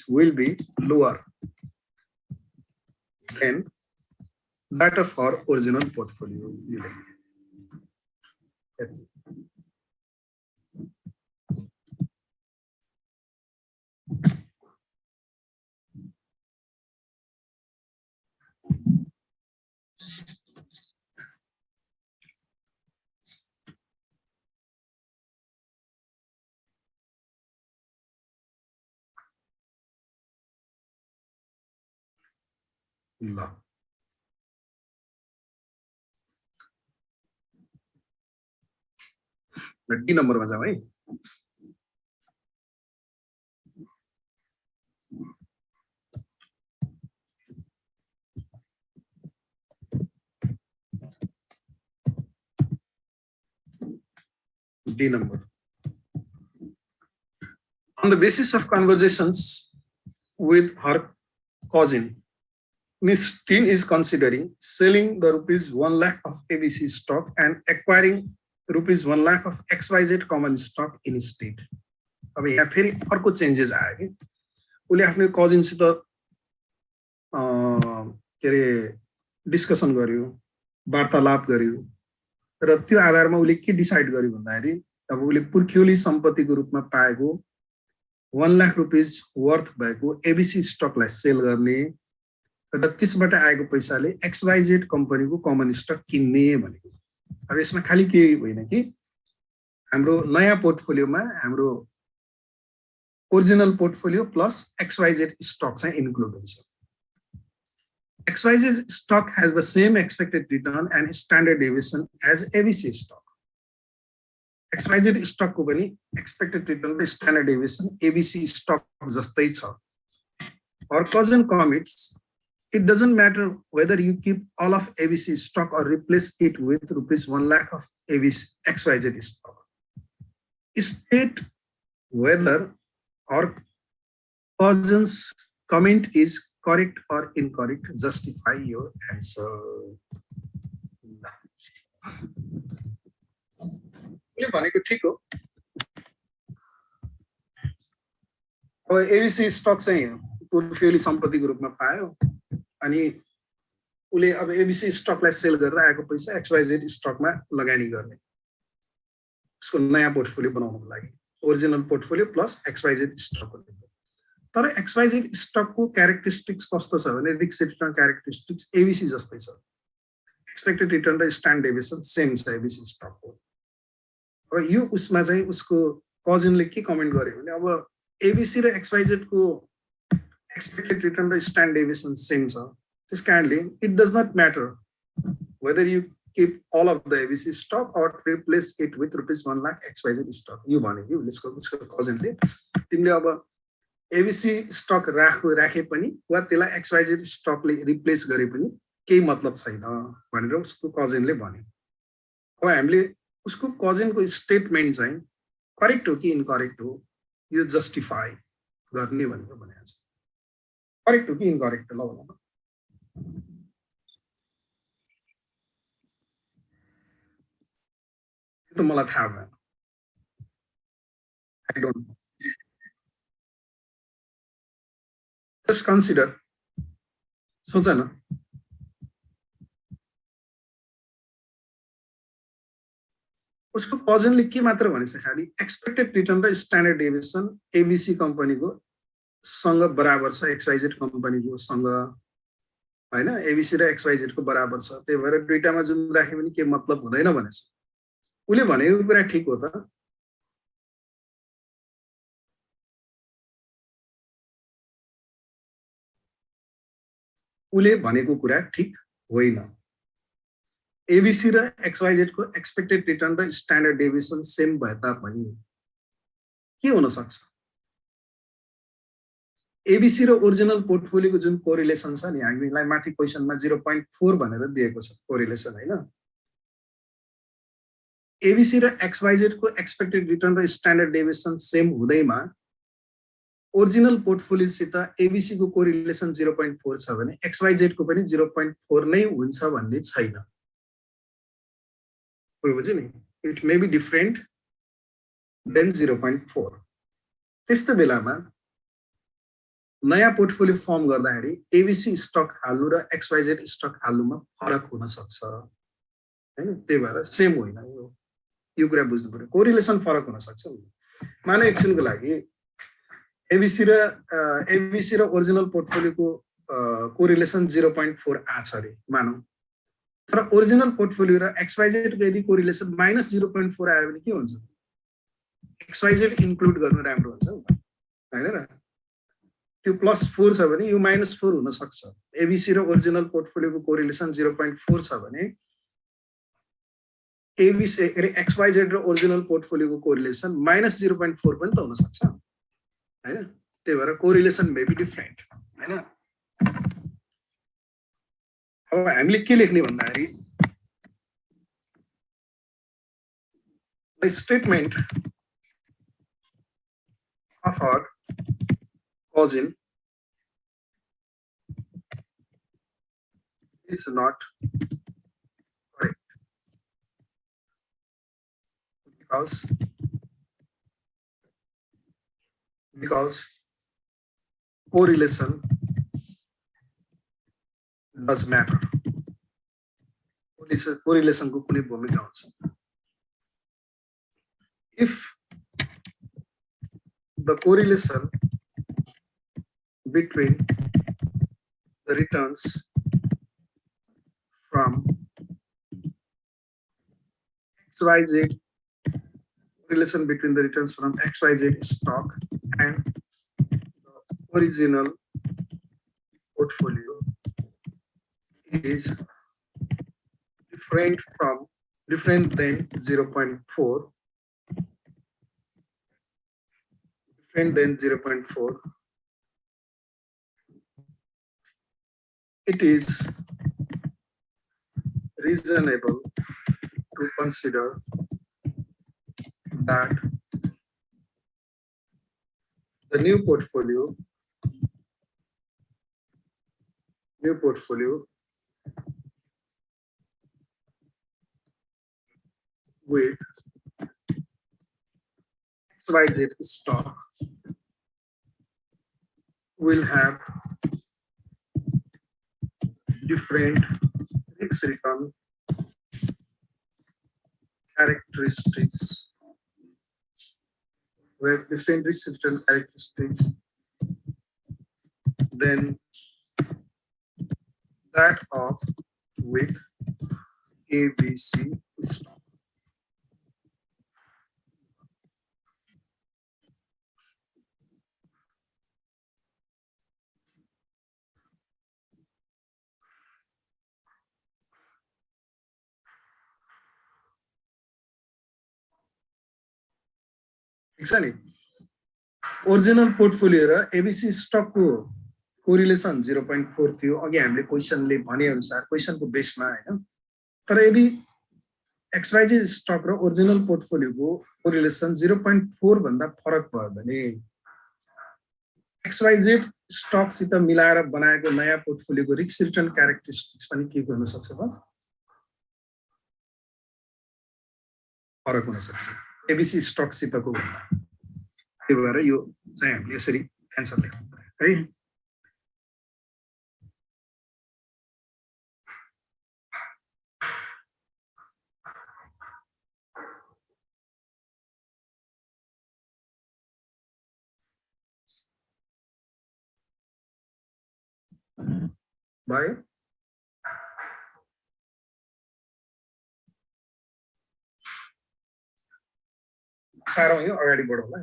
will be lower than that of our original portfolio. ल D नम्बरमा जाउँ है। D number. On the basis of conversations with her cousin, Miss Tin is considering selling the ₹1 lakh of ABC stock and acquiring ₹1 lakh of XYZ common stock in state. अब यहाँ फेरि अर्को changes आयो कि उसले आफ्नो कजिनसित के अरे डिस्कसन गर्यो, वार्तालाप गर्यो र त्यो आधारमा उसले के डिसाइड गर्यो भन्दाखेरि अब उसले पुर्ख्यौली सम्पत्तिको रूपमा पाएको ₹1 लाख वर्थ भएको एबीसी स्टकलाई सेल गर्ने र त्यसबाट आएको पैसाले XYZ कम्पनीको कमन स्टक किन्ने भनेको। अब यसमा खाली के होइन कि हाम्रो नयाँ पोर्टफोलियोमा हाम्रो original portfolio plus XYZ stock चाहिँ इन्क्लुड हुन्छ। XYZ stock has the same expected return and standard deviation as ABC stock. XYZ stock को पनि expected return र standard deviation ABC stock जस्तै छ। Our cousin commits, it doesn't matter whether you keep all of ABC stock or replace it with ₹1 lakh of XYZ stock. State whether our cousin's comment is correct or incorrect. Justify your answer. भनेको ठीक हो। अब ABC stock चाहिँ portfolio सम्पत्तिको रूपमा पायो अनि उले अब एबीसी स्टकलाई सेल गरेर आएको पैसा XYZ स्टकमा लगानी गर्ने उसको नयाँ पोर्टफोलियो बनाउनको लागि original portfolio plus XYZ stock. तर XYZ स्टकको क्यारेक्टरिस्टिक्स कस्तो छ भने रिस्क रिटर्न क्यारेक्टरिस्टिक्स एबीसी जस्तै छ। एक्सपेक्टेड रिटर्न र स्ट्यान्डर्ड डेभिएसन सेम छ एबीसी स्टकको। अब यो उसमा चाहिँ उसको कजिनले के कमेन्ट गर्यो भने अब एबीसी र XYZ को एक्सपेक्टेड रिटर्न र स्ट्यान्डर्ड डेभिएसन सेम छ, त्यसकारणले it does not matter whether you keep all of the ABC stock or replace it with ₹1 lakh XYZ stock. यो भने कि उसको कजिनले तिमीले अब एबीसी स्टक राखे पनि वा त्यसलाई XYZ स्टकले रिप्लेस गरे पनि केही मतलब छैन भनेर उसको कजिनले भन्यो। अब हामीले उसको कजिनको स्टेटमेन्ट चाहिँ करेक्ट हो कि इनकरेक्ट हो यो जस्टिफाई गर्ने भनेको भनेको छ। करेक्ट हो कि इनकरेक्ट ल भनौँ त मलाई थाहा भएन। आई डोन्ट जस्ट कन्सिडर सोच न उसको कजिनले के मात्र भनेछ खालि एक्सपेक्टेड रिटर्न र स्ट्यान्डर्ड डेभिएसन एबीसी कम्पनीको सँग बराबर छ XYZ कम्पनीको सँग हैन एबीसी र XYZ को बराबर छ। त्यही भएर दुईटामा जुन राखे पनि के मतलब हुँदैन भनेछ। उले भनेको कुरा ठीक हो त? उले भनेको कुरा ठीक होइन। एबीसी र XYZ को एक्सपेक्टेड रिटर्न र स्ट्यान्डर्ड डेभिएसन सेम भए तापनि के हुन सक्छ? एबीसी र ओरिजिनल पोर्टफोलियोको जुन कोरिलेसन छ नि हामीलाई माथि क्वेशनमा 0.4 भनेर दिएको छ कोरिलेसन हैन। एबीसी र XYZ को एक्सपेक्टेड रिटर्न र स्ट्यान्डर्ड डेभिएसन सेम हुँदैमा ओरिजिनल पोर्टफोलियो सित एबीसी को कोरिलेसन 0.4 छ भने XYZ को पनि 0.4 नै हुन्छ भन्ने छैन। बुझ्यो नि? It may be different than 0.4। त्यस्तो बेलामा नयाँ पोर्टफोलियो फर्म गर्दाखेरि एबीसी स्टक हाल्नु र XYZ स्टक हाल्नुमा फरक हुन सक्छ हैन। त्यही भएर सेम होइन यो कुरा बुझ्नु पर्यो। कोरिलेसन फरक हुन सक्छ। मानव एकछिनको लागि एबीसी र ओरिजिनल पोर्टफोलियोको कोरिलेसन 0.4 आछ अरे मानौ। तर ओरिजिनल पोर्टफोलियो र XYZ को यदि कोरिलेसन -0.4 आयो भने के हुन्छ? XYZ इन्क्लुड गर्नु राम्रो हुन्छ हैन र? त्यो +4 छ भने यो -4 हुन सक्छ। एबीसी र ओरिजिनल पोर्टफोलियोको कोरिलेसन 0.4 छ भने एबीसी एक्सवाइजेड र ओरिजिनल पोर्टफोलियोको कोरिलेसन -0.4 पनि त हुन सक्छ हैन। त्यही भएर कोरिलेसन मे बी डिफरेन्ट हैन। अब हामीले के लेख्ने भन्दाखेरि the statement of our cousin is not correct because correlation does matter. Correlation को कुनै भूमिका हुन्छ। If the correlation between the returns from XYZ stock and the original portfolio is different than 0.4. It is reasonable to consider that the new portfolio with XYZ stock will have different risk return characteristics, than that of with ABC stock. Original portfolio र ABC stock को correlation 0.4 थियो। अघि हामीले क्वेशनले भने अनुसार क्वेशनको बेसमा हैन। तर यदि एक्सवाइजेड स्टक र ओरिजिनल पोर्टफोलियोको कोरिलेसन 0.4 भन्दा फरक भयो भने एक्सवाइजेड स्टक सित मिलाएर बनाएको नयाँ पोर्टफोलियोको रिस्क रिटर्न क्यारेक्टरिस्टिक्स पनि के हुन सक्छ त फरक हुन सक्छ एबीसी स्टक सितको भन्दा। त्यही भएर यो चाहिँ हामीले यसरी एन्सर लेख्नु पर्यो है। भयो साह्रो यो अगाडि बढौँला।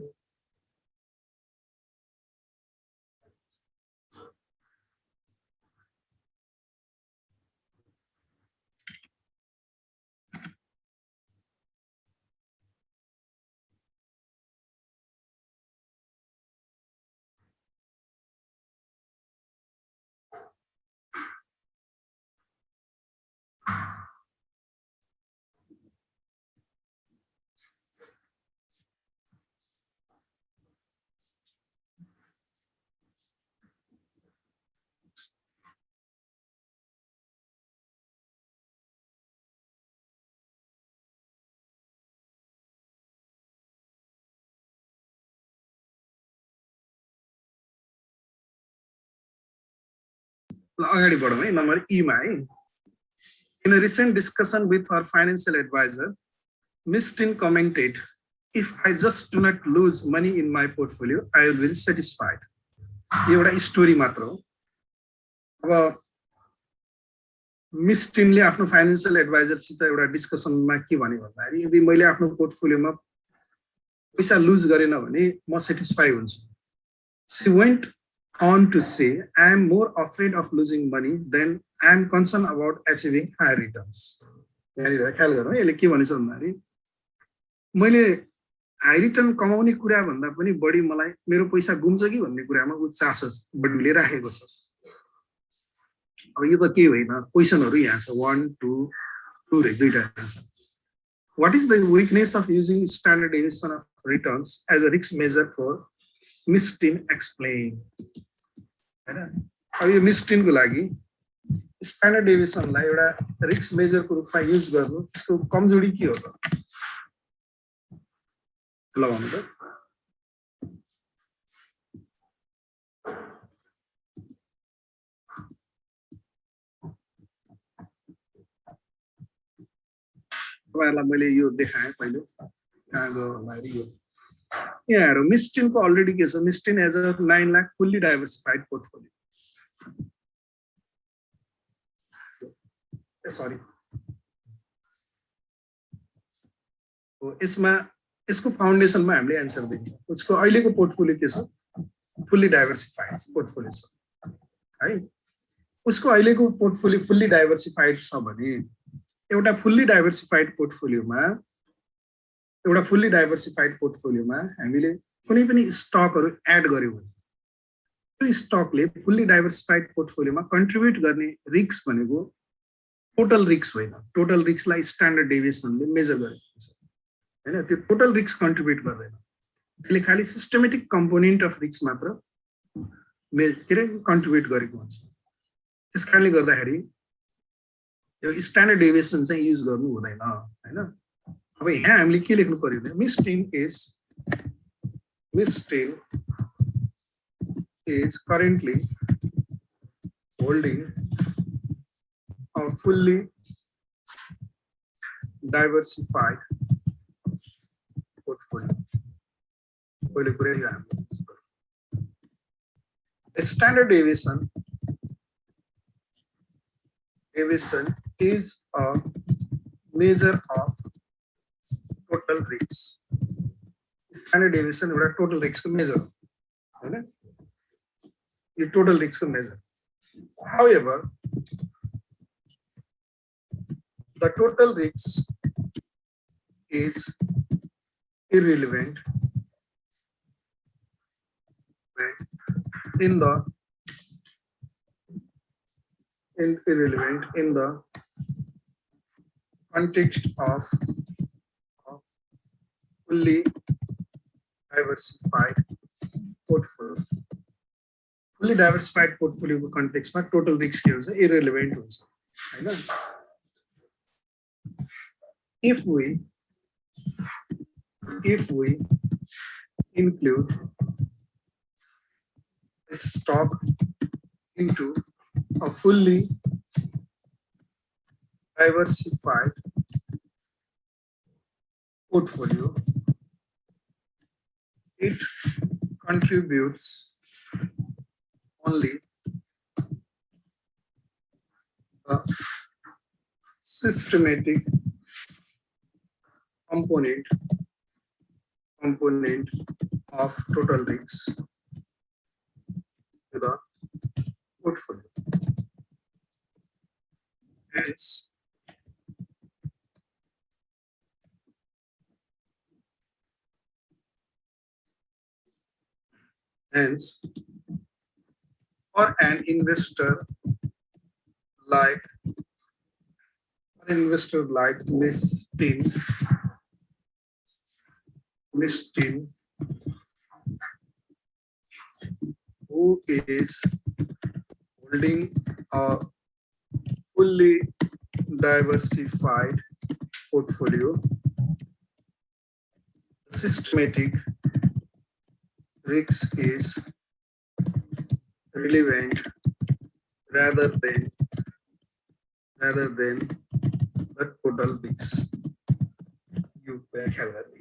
अगाडि बढौँ है। नम्बर ई मा है। In a recent discussion with our financial advisor, Ms. Tin commented, "If I just do not lose money in my portfolio, I will be satisfied." यो एउटा स्टोरी मात्र हो। अब मिस टिनले आफ्नो फाइनान्शियल एडभाइजरसित एउटा डिस्कसनमा के भने भन्दाखेरि यदि मैले आफ्नो पोर्टफोलियोमा पैसा लुज गरेन भने म सेटिस्फाई हुन्छु। She went on to say, I am more afraid of losing money than I am concerned about achieving higher returns. यहाँनिर ख्याल गरौँ यसले के भनेछ भन्दाखेरि मैले हाई रिटर्न कमाउने कुरा भन्दा पनि बढी मलाई मेरो पैसा गुम्छ कि भन्ने कुरामा उ चासो बढीले राखेको छ। अब यो त के होइन, क्वेशनहरु यहाँ छ 1 2 2 रे दुईटा छ। What is the weakness of using standard deviation of returns as a risk measure for Mistin explain? हैन, अब यो मिस्टिन को लागि स्ट्यान्डर्ड डेभिएसनलाई एउटा रिस्क मेजर को रूपमा युज गर्नु त्यसको कमजोरी के हो त? ल भन्नु त। तपाईहरुलाई मैले यो देखाएँ पहिले, कहाँ गयो भन्दाखेरि यो यहाँ हेरौँ मिस्टिनको अलरेडी के छ, मिस्टिन as a 9 lakh fully diversified portfolio. Sorry, यसमा यसको फाउन्डेसनमा हामीले एन्सर दिन्छौँ। उसको अहिलेको पोर्टफोलियो के छ? फुल्ली डाइभर्सिफाइड पोर्टफोलियो छ है। उसको अहिलेको पोर्टफोलियो फुल्ली डाइभर्सिफाइड छ भने एउटा फुल्ली डाइभर्सिफाइड पोर्टफोलियोमा हामीले कुनै पनि स्टकहरु एड गर्यौं भने त्यो स्टकले फुल्ली डाइभर्सिफाइड पोर्टफोलियोमा कन्ट्रिब्युट गर्ने रिस्क भनेको टोटल रिस्क होइन। टोटल रिस्कलाई स्ट्यान्डर्ड डेभिएसनले मेजर गरेको छ हैन, त्यो टोटल रिस्क कन्ट्रिब्युट गर्दैन। त्यसले खाली सिस्टमेटिक कम्पोनेन्ट अफ रिस्क मात्र कन्ट्रिब्युट गरेको हुन्छ। त्यसकारणले गर्दाखेरि यो स्ट्यान्डर्ड डेभिएसन चाहिँ युज गर्नु हुँदैन हैन। अब यहाँ हामीले के लेख्नु पर्यो भने Mysten is currently holding a fully diversified portfolio. A standard deviation is a measure of total risks. Standard deviation is a total risk measure. The total risk measure. However, the total risk is irrelevant in the context of fully diversified portfolio. Fully diversified portfolio को context में total risk के होता है irrelevant होता है ना। If we include a stock into a fully diversified portfolio, it contributes only a systematic component of total risks to the portfolio. Hence, for an investor like Mistin, who is holding a fully diversified portfolio, systematic risk is relevant rather than the total risk. You ख्याल गर्ने।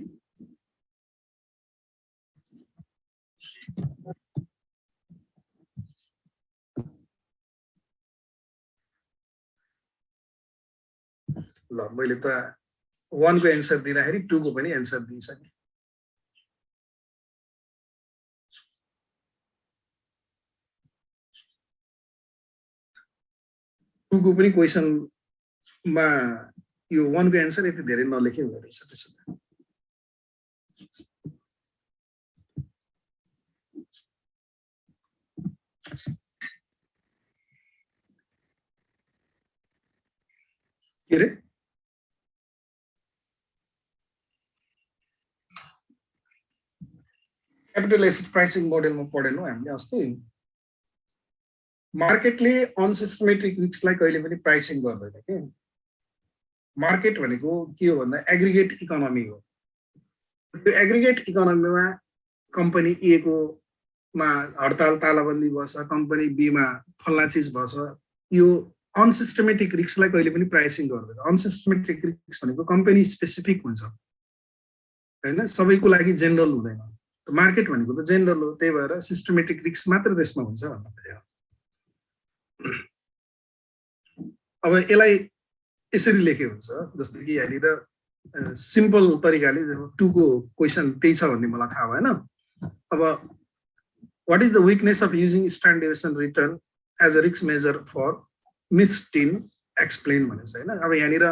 ल मैले त 1 को answer दिँदाखेरि 2 को पनि answer दिइसके। 2 को पनि क्वेसनमा यो 1 को एन्सर यति धेरै नलेखे हुँदो रहेछ त्यसो भए के रे क्यापिटल एसेट प्राइसिङ मोडेलमा पढेनौ हामीले अस्ति मार्केटले अनसिस्टमेटिक रिस्कलाई कहिले पनि प्राइसिङ गर्दैन के मार्केट भनेको के हो भन्दा एग्रिगेट इकोनोमी हो त्यो एग्रिगेट इकोनोमीमा कम्पनी ए को मा हडताल तालाबन्दी भएछ कम्पनी बी मा फल्ला चीज भएछ यो अनसिस्टमेटिक रिस्कलाई कहिले पनि प्राइसिङ गर्दैन अनसिस्टमेटिक रिस्क भनेको कम्पनी स्पेसिफिक हुन्छ हैन सबैको लागि जेनरल हुँदैन मार्केट भनेको त जेनरल हो त्यही भएर सिस्टमेटिक रिस्क मात्र त्यसमा हुन्छ भन्नु अब यसलाई यसरी लेखे हुन्छ जस्तो कि यहाँनिर सिम्पल तरिकाले 2 को क्वेसन त्यही छ भन्ने मलाई थाहा भएन अब what is the weakness of using standard deviation return as a risk measure for मिस्टिन एक्सप्लेन भनेछ हैन अब यहाँनिर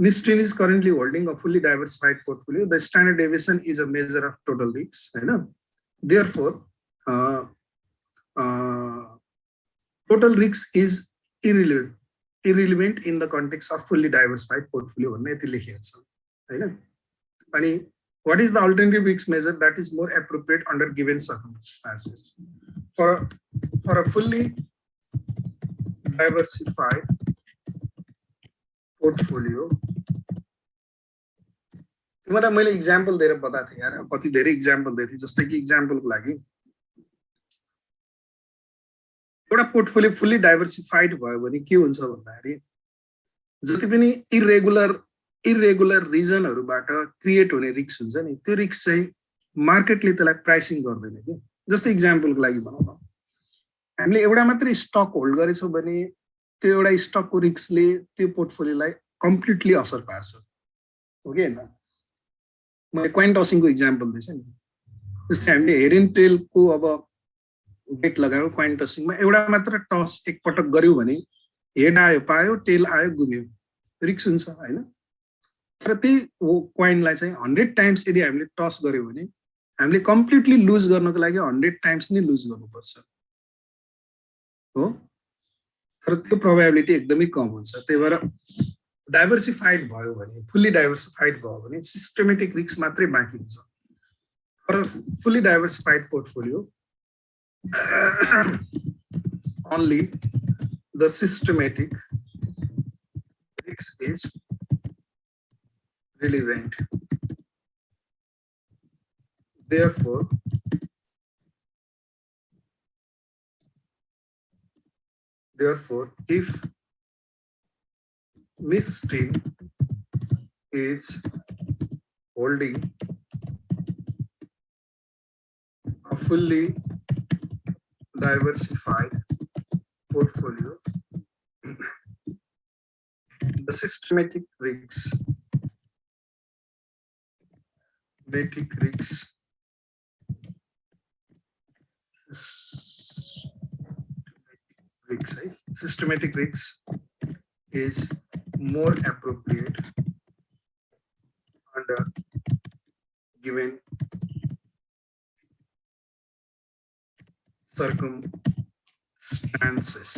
मिस्टिन is currently holding a fully diversified portfolio the standard deviation is a measure of total risk हैन therefore total risk is irrelevant in the context of fully diversified portfolio भन्ने यति लेखिएको छ हैन अनि what is the alternative risk measure that is more appropriate under given circumstances for a fully diversified portfolio तिमीलाई मैले example दिएर बताएको थिएँ यार कति धेरै इक्जाम्पल दिएको थिएँ जस्तै कि इक्जाम्पलको लागि एउटा पोर्टफोलियो फुल्ली डाइभर्सिफाइड भयो भने के हुन्छ भन्दाखेरि जति पनि इरेगुलर रिजनहरुबाट क्रिएट हुने रिस्क हुन्छ नि त्यो रिस्क चाहिँ मार्केटले त्यसलाई प्राइसिङ गर्दैन के जस्तै इक्जाम्पलको लागि भनौँ न हामीले एउटा मात्र स्टक होल्ड गरेछौँ भने त्यो एउटा स्टकको रिस्कले त्यो पोर्टफोलियोलाई कम्प्लिटली असर पार्छ हो कि हैन मैले क्वाइन टसिङको इक्जाम्पल दिएँ नि जस्तै हामीले हेड एन्ड टेलको अब बेट लगायो क्वाइन टसिङमा एउटा मात्र टस एक पटक गर्यो भने हेड आयो पायो टेल आयो गुम्यो रिस्क हुन्छ हैन तर त्यही क्वाइनलाई चाहिँ 100 टाइम्स यदि हामीले टस गर्यो भने हामीले कम्प्लिटली लुज गर्नको लागि 100 टाइम्स नै लुज गर्नुपर्छ हो तर त्यो प्रोबेबिलिटी एकदमै कम हुन्छ त्यही भएर डाइभर्सिफाइड भयो भने फुल्ली डाइभर्सिफाइड भयो भने सिस्टमेटिक रिस्क मात्रै बाँकी हुन्छ तर fully diversified portfolio only the systematic risk is relevant. Therefore, if Mistin is holding a fully diversified portfolio, the systematic risks is more appropriate under given circumstances.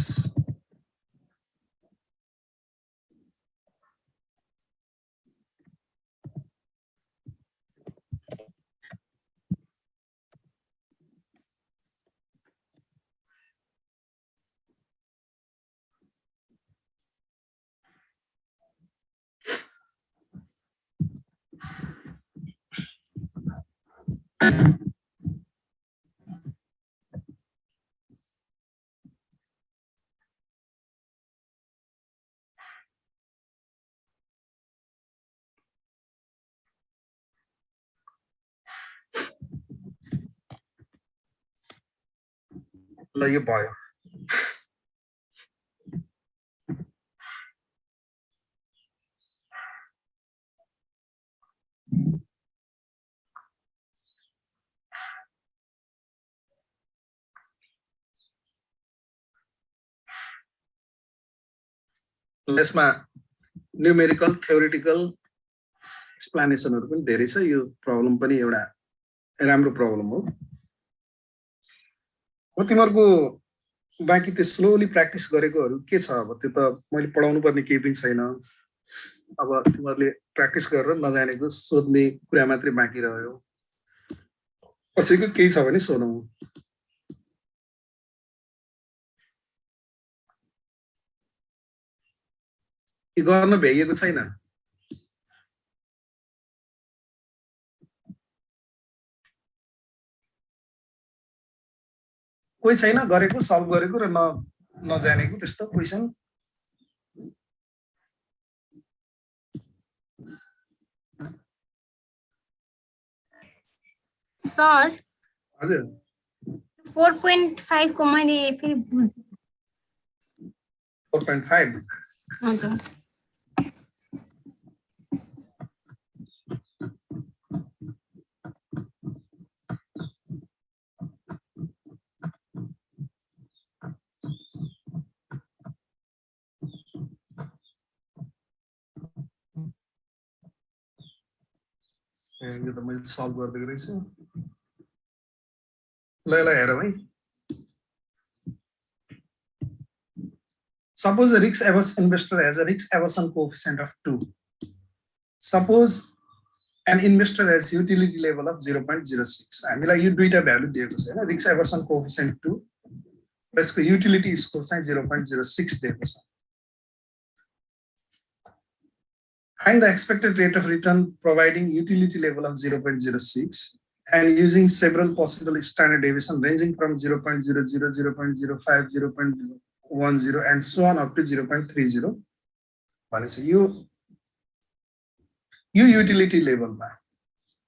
ल यो भयो यसमा न्यूमेरिकल थ्योरेटिकल एक्सप्लेनेसनहरु पनि धेरै छ यो प्रब्लम पनि एउटा राम्रो प्रब्लम हो तिमीहरुको बाँकी त्यो स्लोली प्र्याक्टिस गरेकोहरु के छ अब त्यो त मैले पढाउनु पर्ने केही पनि छैन अब तिमीहरुले प्र्याक्टिस गरेर नजानेको सोध्ने कुरा मात्रै बाँकी रह्यो कसैको केही छ भने सोधौं के गर्न भ्याइएको छैन कोही छैन गरेको सल्भ गरेको र नजानेको त्यस्तो क्वेशन सर हजुर 4.5 को मैले फेरि बुझेँ 4.5 हजुर यो त मैले सल्भ गर्दै रहेछु ल हेरौँ है Suppose a risk averse investor has a risk aversion coefficient of 2. Suppose an investor has utility level of 0.06. हामीलाई यो दुईटा भ्यालु दिएको छ हैन risk aversion coefficient 2 यसको utility score चाहिँ 0.06 दिएको छ. Find the expected rate of return providing utility level of 0.06 and using several possible standard deviation ranging from 0.00, 0.05, 0.10 and so on up to 0.30. भनेपछि यो utility level मा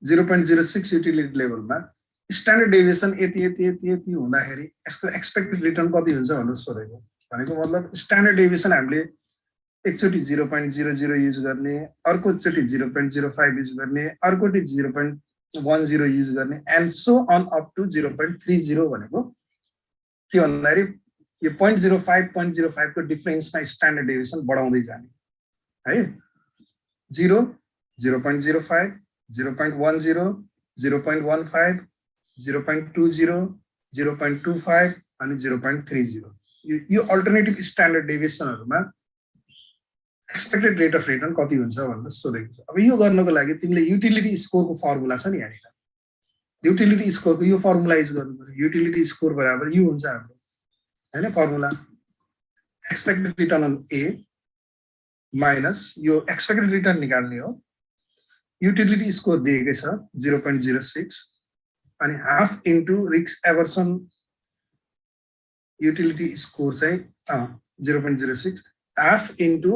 0.06 utility level मा standard deviation यति हुँदाखेरि यसको expected return कति हुन्छ भनेर सोधेको. भनेको मतलब standard deviation हामीले एकचोटी 0.00 युज गर्ने अर्कोचोटी 0.05 युज गर्ने अर्कोटी 0.10 युज गर्ने and so on up to 0.30 भनेको के भन्दाखेरि यो 0.05 को डिफरेन्समा स्ट्यान्डर्ड डेभिएसन बढाउँदै जाने है 0 0.05 0.10 0.15 0.20 0.25 अनि 0.30 यो अल्टरनेटिभ स्ट्यान्डर्ड डेभिएसनहरुमा एक्सपेक्टेड रेट अफ रिटर्न कति हुन्छ भनेर सोधेको छ. अब यो गर्नको लागि तिमीले युटिलिटी स्कोरको फर्मुला छ नि यहाँनिर युटिलिटी स्कोरको यो फर्मुला युज गर्नु पर्यो. युटिलिटी स्कोर बराबर यु हुन्छ हाम्रो हैन formula expected return on A minus यो एक्सपेक्टेड रिटर्न निकाल्ने हो. युटिलिटी स्कोर दिएकै छ 0.06 अनि half into risk aversion utility score चाहिँ 0.06 हाफ इन्टु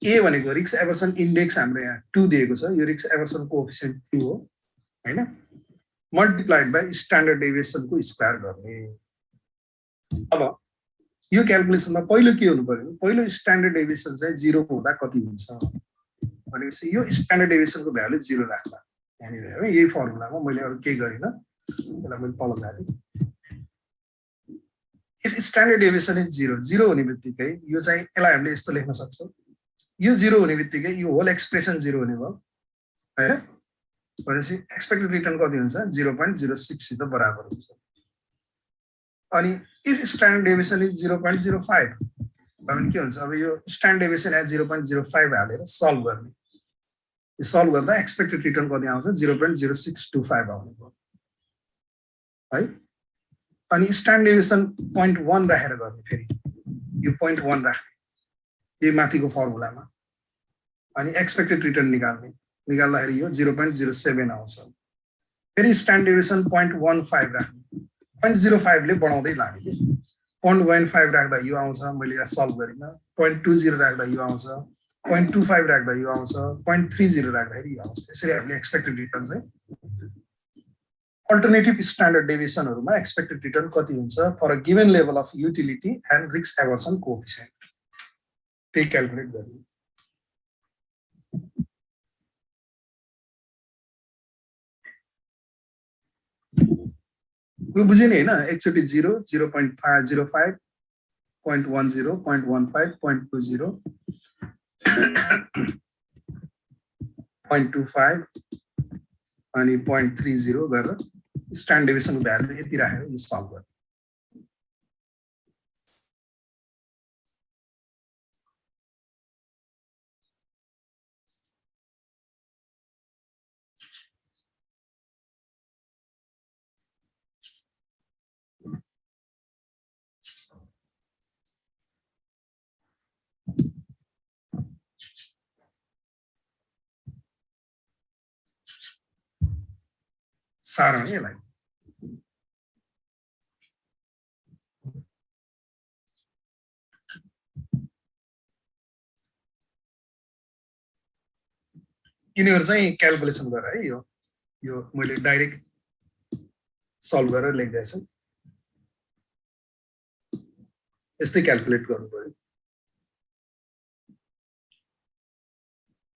ए भनेको रिस्क एभर्सन इन्डेक्स हाम्रो यहाँ 2 दिएको छ. यो रिस्क एभर्सन कोएफिसिएन्ट 2 हो हैन मल्टिप्लाइड बाइ स्ट्यान्डर्ड डेभिएसनको स्क्वायर गर्ने. अब यो क्याल्कुलेसनमा पहिलो के हुनु पर्यो पहिलो स्ट्यान्डर्ड डेभिएसन चाहिँ 0 हुँदा कति हुन्छ भनेपछि यो स्ट्यान्डर्ड डेभिएसनको भ्यालु 0 राख्दा यहाँनिर है यही फर्मुलामा मैले अरु केही गरिन यसलाई मैले तल गाले. इफ स्ट्यान्डर्ड डेभिएसन इज 0 हुने बित्तिकै यो चाहिँ यसलाई हामीले यस्तो लेख्न सक्छौं यो 0 हुने बित्तिकै यो होल एक्सप्रेसन 0 हुने भयो हैन भनेपछि एक्सपेक्टेड रिटर्न कति हुन्छ 0.06 सित बराबर हुन्छ. अनि इफ स्ट्यान्डर्ड डेभिएसन इज 0.05 भने के हुन्छ अब यो स्ट्यान्डर्ड डेभिएसन एट 0.05 हालेर सल्भ गर्ने यो सल्भ गर्दा एक्सपेक्टेड रिटर्न कति आउँछ 0.0625 आउने भयो है. अनि स्ट्यान्डर्ड डेभिएसन 0.1 राखेर गर्ने फेरि यो 0.1 राख्ने यो माथिको फर्मुलामा अनि एक्सपेक्टेड रिटर्न निकाल्दाखेरि यो 0.07 आउँछ. फेरि स्ट्यान्डर्ड डेभिएसन 0.15 राख्ने 0.05 ले बढाउँदै लाने के 0.15 राख्दा यो आउँछ मैले यहाँ सल्भ गरिन 0.20 राख्दा यो आउँछ 0.25 राख्दा यो आउँछ 0.30 राख्दाखेरि यो आउँछ. यसरी हामीले एक्सपेक्टेड रिटर्न चाहिँ अल्टरनेटिभ स्ट्यान्डर्ड डेभिएसनहरुमा एक्सपेक्टेड रिटर्न कति हुन्छ for a given level of utility and risk aversion coefficient त्यही क्याल्कुलेट गर्ने. यो बुझ्यो नि हैन एकचोटी 0 0.05 0.10 0.15 0.20 0.25 अनि 0.30 गरेर स्ट्यान्डर्ड डेभिएसनको भ्यालु यति राखेर यो सल्भ गर्नु। साह्रो नि यसलाई। यिनीहरू चाहिँ क्याल्कुलेसन गरेर है यो मैले डाइरेक्ट सल्भ गरेर लेख्दै छु। यस्तै क्याल्कुलेट गर्नु पर्यो।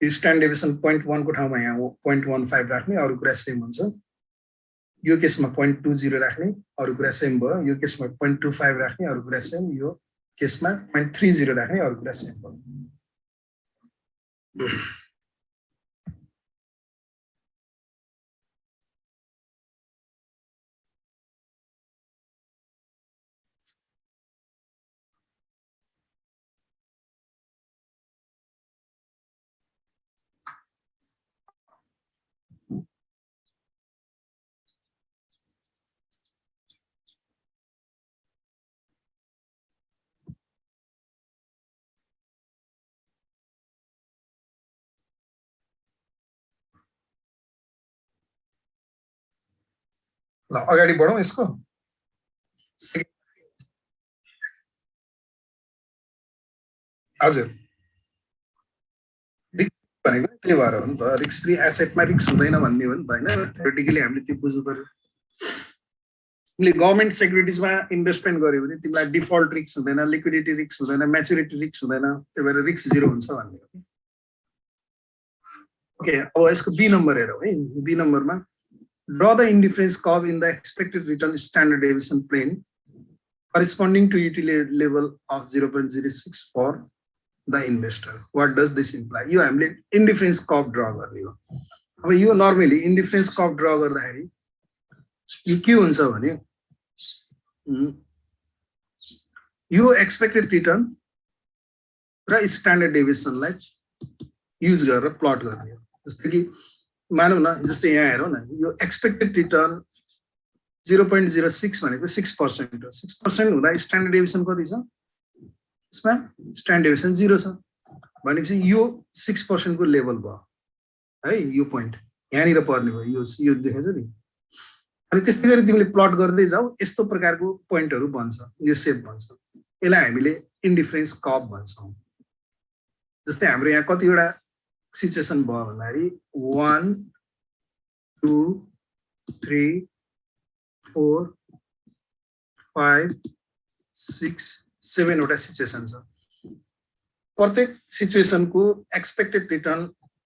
स्ट्यान्डर्ड डेभिएसन 0.1 को ठाउँमा यहाँ 0.15 राख्ने, अरु कुरा सेम हुन्छ। यो केसमा 0.20 राख्ने, अरु कुरा सेम भयो। यो केसमा 0.25 राख्ने, अरु कुरा सेम। यो केसमा 0.30 राख्ने, अरु कुरा सेम भयो। ल अगाडि बढौं यसको। हजुर रिस्क भनेको के भएर हो नि त, रिस्क फ्री एसेटमा रिस्क हुँदैन भन्ने हो नि त हैन। थ्योरेटिकली हामीले त्यो बुझ्नु पर्यो। तिमीले गभर्नमेन्ट सेक्युरिटिजमा इन्भेस्टमेन्ट गर्यो भने तिमीलाई डिफल्ट रिस्क हुँदैन, लिक्विडिटी रिस्क हुँदैन, म्याच्युरिटी रिस्क हुँदैन, त्यही भएर रिस्क जिरो हुन्छ भन्ने हो। ओके, अब यसको बी नम्बर हेरौँ है। बी नम्बरमा draw the indifference curve in the expected return standard deviation plane corresponding to utility level of 0.06 for the investor. What does this imply? यो हामीले indifference curve draw गर्ने हो। अब यो नर्मली indifference curve draw गर्दाखेरि यो के हुन्छ भने यो एक्सपेक्टेड रिटर्न र स्ट्यान्डर्ड डेभिएसनलाई युज गरेर प्लट गर्ने हो। जस्तै कि मानौँ न, जस्तै यहाँ हेरौँ न, यो एक्सपेक्टेड रिटर्न 0.06 भनेको 6% हो। 6% हुँदा स्ट्यान्डर्ड डेभिएसन कति छ? यसमा स्ट्यान्डर्ड डेभिएसन 0 छ भनेपछि यो 6% को लेभल भयो है। यो पोइन्ट यहाँनिर पर्ने भयो। यो देखेछ नि। अनि त्यस्तै गरी तिमीले प्लट गर्दै जाऊ, यस्तो प्रकारको पोइन्टहरू बन्छ, यो सेप बन्छ। यसलाई हामीले इन्डिफरेन्स कर्व भन्छौँ। जस्तै हाम्रो यहाँ कतिवटा सिचुएसन भयो भन्दाखेरि 1 2 3 4 5 6 7 वटा सिचुएसन छ। प्रत्येक सिचुएसनको एक्सपेक्टेड रिटर्न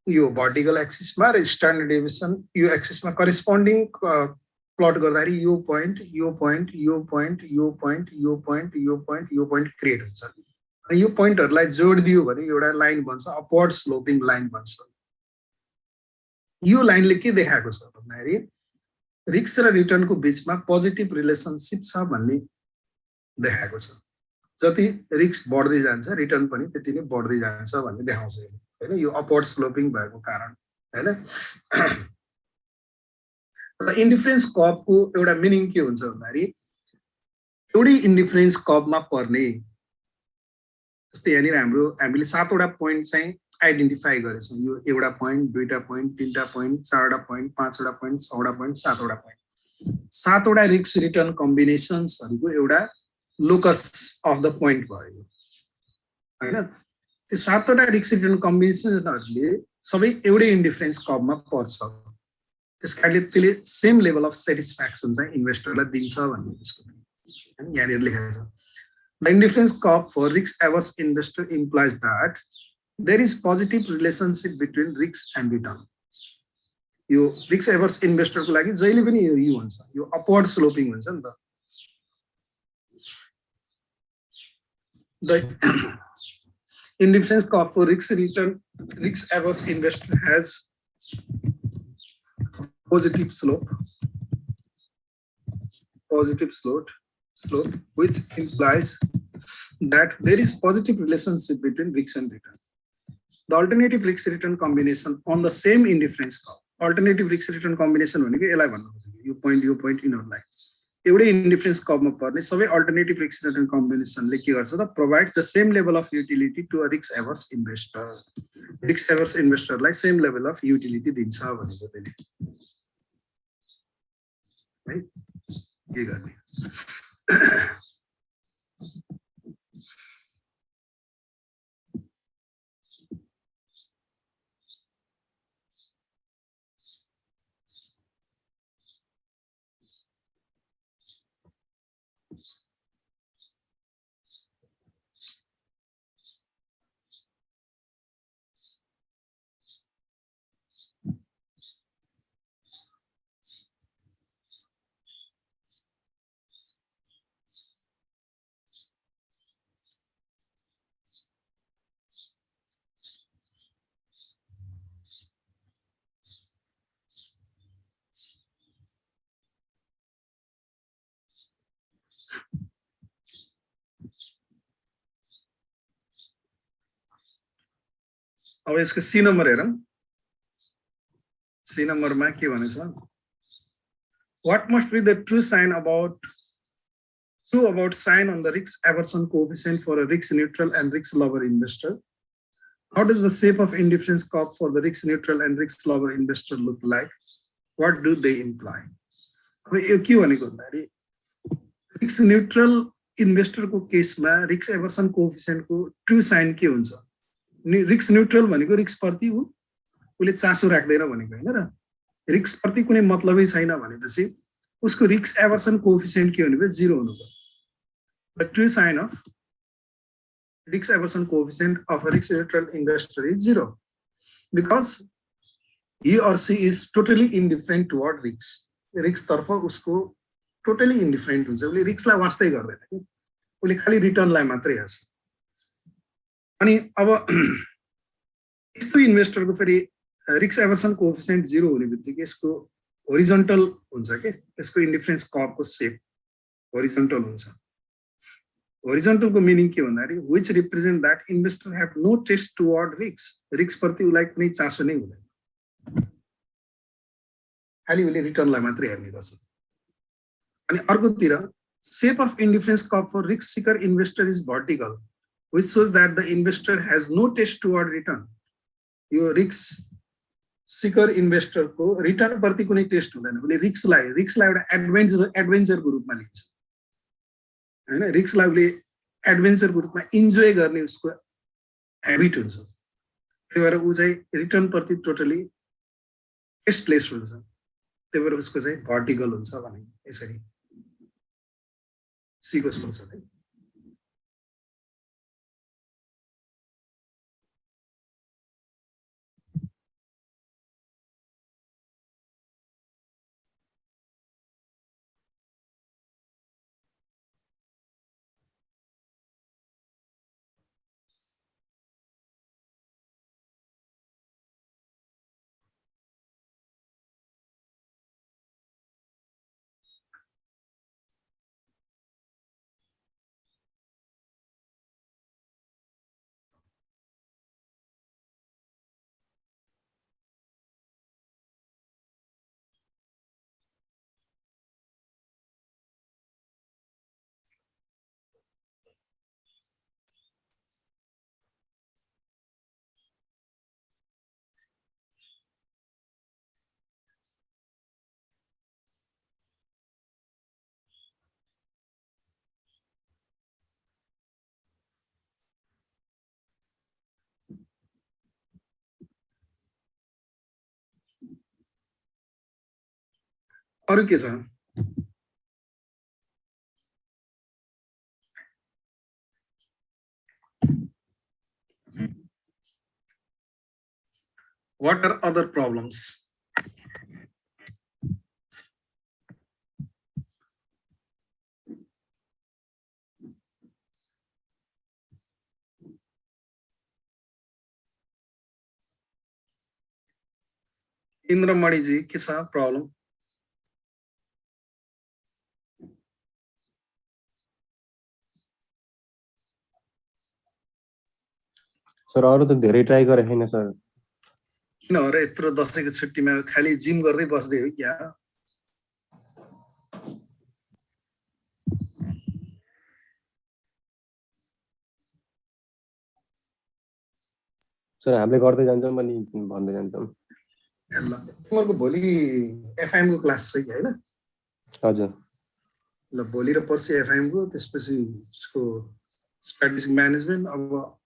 यो भर्टिकल एक्सिसमा र स्ट्यान्डर्ड डेभिएसन यो एक्सिसमा करेस्पोन्डिङ प्लट गर्दाखेरि यो पोइन्ट यो पोइन्ट यो पोइन्ट यो पोइन्ट यो पोइन्ट यो पोइन्ट यो पोइन्ट क्रिएट हुन्छ। अनि यो पोइन्टहरूलाई जोड दियो भने एउटा लाइन बन्छ, अपवर्ड स्लोपिङ लाइन बन्छ। यो लाइनले के देखाएको छ भन्दाखेरि रिस्क र रिटर्नको बीचमा पोजिटिभ रिलेसनसिप छ भन्ने देखाएको छ। जति रिस्क बढ्दै जान्छ रिटर्न पनि त्यति नै बढ्दै जान्छ भन्ने देखाउँछ हैन। यो अपवर्ड स्लोपिङ भएको कारण हैन। र इन्डिफरेन्स कर्वको एउटा मिनिङ के हुन्छ भन्दाखेरि एउटै इन्डिफरेन्स कर्वमा पर्ने, जस्तै यहाँनिर हामीले 7 वटा पोइन्ट चाहिँ आइडेन्टिफाई गरेछौँ। यो एउटा पोइन्ट, दुईटा पोइन्ट, तीनटा पोइन्ट, चारवटा पोइन्ट, पाँचवटा पोइन्ट, 6वटा पोइन्ट, 7वटा पोइन्ट। 7वटा रिस्क रिटर्न कम्बिनेसन्सहरूको एउटा लोकस अफ द पोइन्ट भयो हैन। त्यो 7वटा रिस्क रिटर्न कम्बिनेसनहरूले सबै एउटै इन्डिफरेन्स कर्वमा पर्छ। त्यसकारणले त्यसले सेम लेभल अफ सेटिस्फ्याक्सन चाहिँ इन्भेस्टरलाई दिन्छ भन्ने त्यसको यहाँनिर लेखेको छ। The indifference curve for risk-averse investor implies that there is positive relationship between risk and return. यो risk-averse investor को लागि जहिले पनि यो हुन्छ, यो अपवर्ड स्लोपिङ हुन्छ नि त। Indifference curve for risk averse investor has positive slope, which implies that there is positive relationship between risk and return. The alternative risk return combination on the same indifference curve. Alternative risk return combination भनेको यसलाई भन्नु खोजेको यो point यिनीहरुलाई एउटै indifference curve मा पर्ने सबै alternative risk return combination ले के गर्छ त provides the same level of utility to a risk averse investor. Risk averse investor लाई same level of utility दिन्छ भनेको त्यसले है के गर्ने अब यसको सी नम्बर हेरौं सी नम्बरमा के भनेछ what must be the true about sign on the risk aversion coefficient for a risk neutral and risk lover investor? How does the shape of indifference curve for the risk neutral and risk lover investor look like? What do they imply? अब यो के भनेको भन्दाखेरि risk neutral investor को केसमा risk aversion coefficient को true sign के हुन्छ रिस्क न्यूट्रल भनेको रिस्क प्रति उले चासो राख्दैन भनेको हैन र रिस्क प्रति कुनै मतलबै छैन भनेपछि उसको रिस्क एभर्सन कोएफिसिएन्ट के भनेको 0 हुनुपर्छ the true sign of risk aversion coefficient of a risk neutral investor is 0 because he or she is totally indifferent toward risk risk तर्फ उसको totally indifferent हुन्छ उले रिस्क लाई वास्तै गर्दैन के उले खाली रिटर्न लाई मात्रै हेर्छ अनि अब यस्तो इन्भेस्टर को फेरि रिस्क एभर्सन कोएफिसिएन्ट 0 हुने बित्तिकै यसको होरिजोन्टल हुन्छ के यसको इन्डिफरेन्स कर्व को शेप होरिजोन्टल हुन्छ होरिजोन्टल को मिनिङ के भन्दाखेरि which represent that investor have no taste toward risk प्रति उलाई कुनै चासो नै हुँदैन खाली उले रिटर्न लाई मात्रै हेर्ने गर्छ अनि अर्कोतिर shape of indifference curve for risk seeker investor is vertical which shows that the investor has no taste toward return यो रिस्क सिकर इन्भेस्टर को रिटर्न प्रति कुनै टेस्ट हुँदैन उले रिस्क लाई एउटा एडभेन्चर को रूपमा लिन्छ हैन रिस्क लाई उले एडभेन्चर को रूपमा इन्जोय गर्ने उसको ह्याबिट हुन्छ त्यही भएर उ चाहिँ रिटर्न प्रति टोटली टेस्टलेस हुन्छ त्यही भएर उसको चाहिँ भर्टिकल हुन्छ भने यसरी सीको सोच है अरु के छ What are other problems? इन्द्रमणिजी के छ प्रब्लम? सर अरू त धेरै ट्राई गरेको छैन सर। किन हो र यत्रो दसैँको छुट्टीमा खालि जिम गर्दै बस्दै हो क्या? सर हामीले गर्दै जान्छौँ पनि भन्दै जान्छौँ। ल तिमीहरूको भोलि एफआइएम को क्लास छ कि होइन? हजुर ल भोलि र पर्सि एफआइएम को, त्यसपछि उसको स्ट्राटेजिक म्यानेजमेन्ट। अब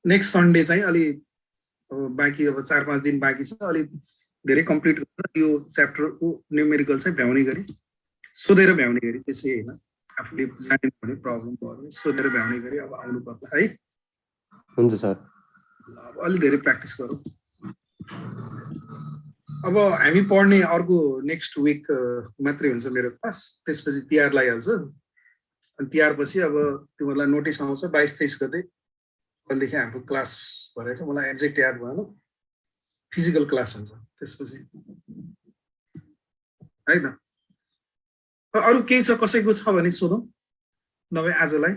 नेक्स्ट सन्डे चाहिँ अलि बाँकी अब 4-5 दिन बाँकी छ, अलि धेरै कम्प्लिट गरेर यो च्याप्टरको न्युमेरिकल चाहिँ भ्याउने गरी, सोधेर भ्याउने गरी, त्यसै होइन आफूले जानेन भने प्रब्लम भयो भने सोधेर भ्याउने गरी अब आउनु पर्ला है। हुन्छ सर। अब अलि धेरै प्र्याक्टिस गरौँ। अब हामी पढ्ने अर्को नेक्स्ट विक मात्रै हुन्छ मेरो क्लास, त्यसपछि तिहार लागिहाल्छ। अनि तिहार पछि अब तिमीहरूलाई नोटिस आउँछ 22-23 गते कहिलेदेखि हाम्रो क्लास भनेर चाहिँ मलाई एक्ज्याक्ट याद भएन, फिजिकल क्लास हुन्छ त्यसपछि है त। अरू केही छ कसैको छ भने सोधौँ, नभए आजलाई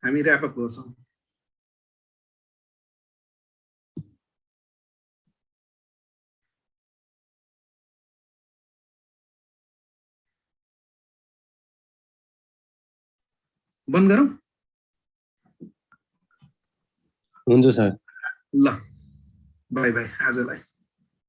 हामी ऱ्यापअप गर्छौँ। बन्द गरौँ? हुन्छ सर। ल बाई बाई आजलाई।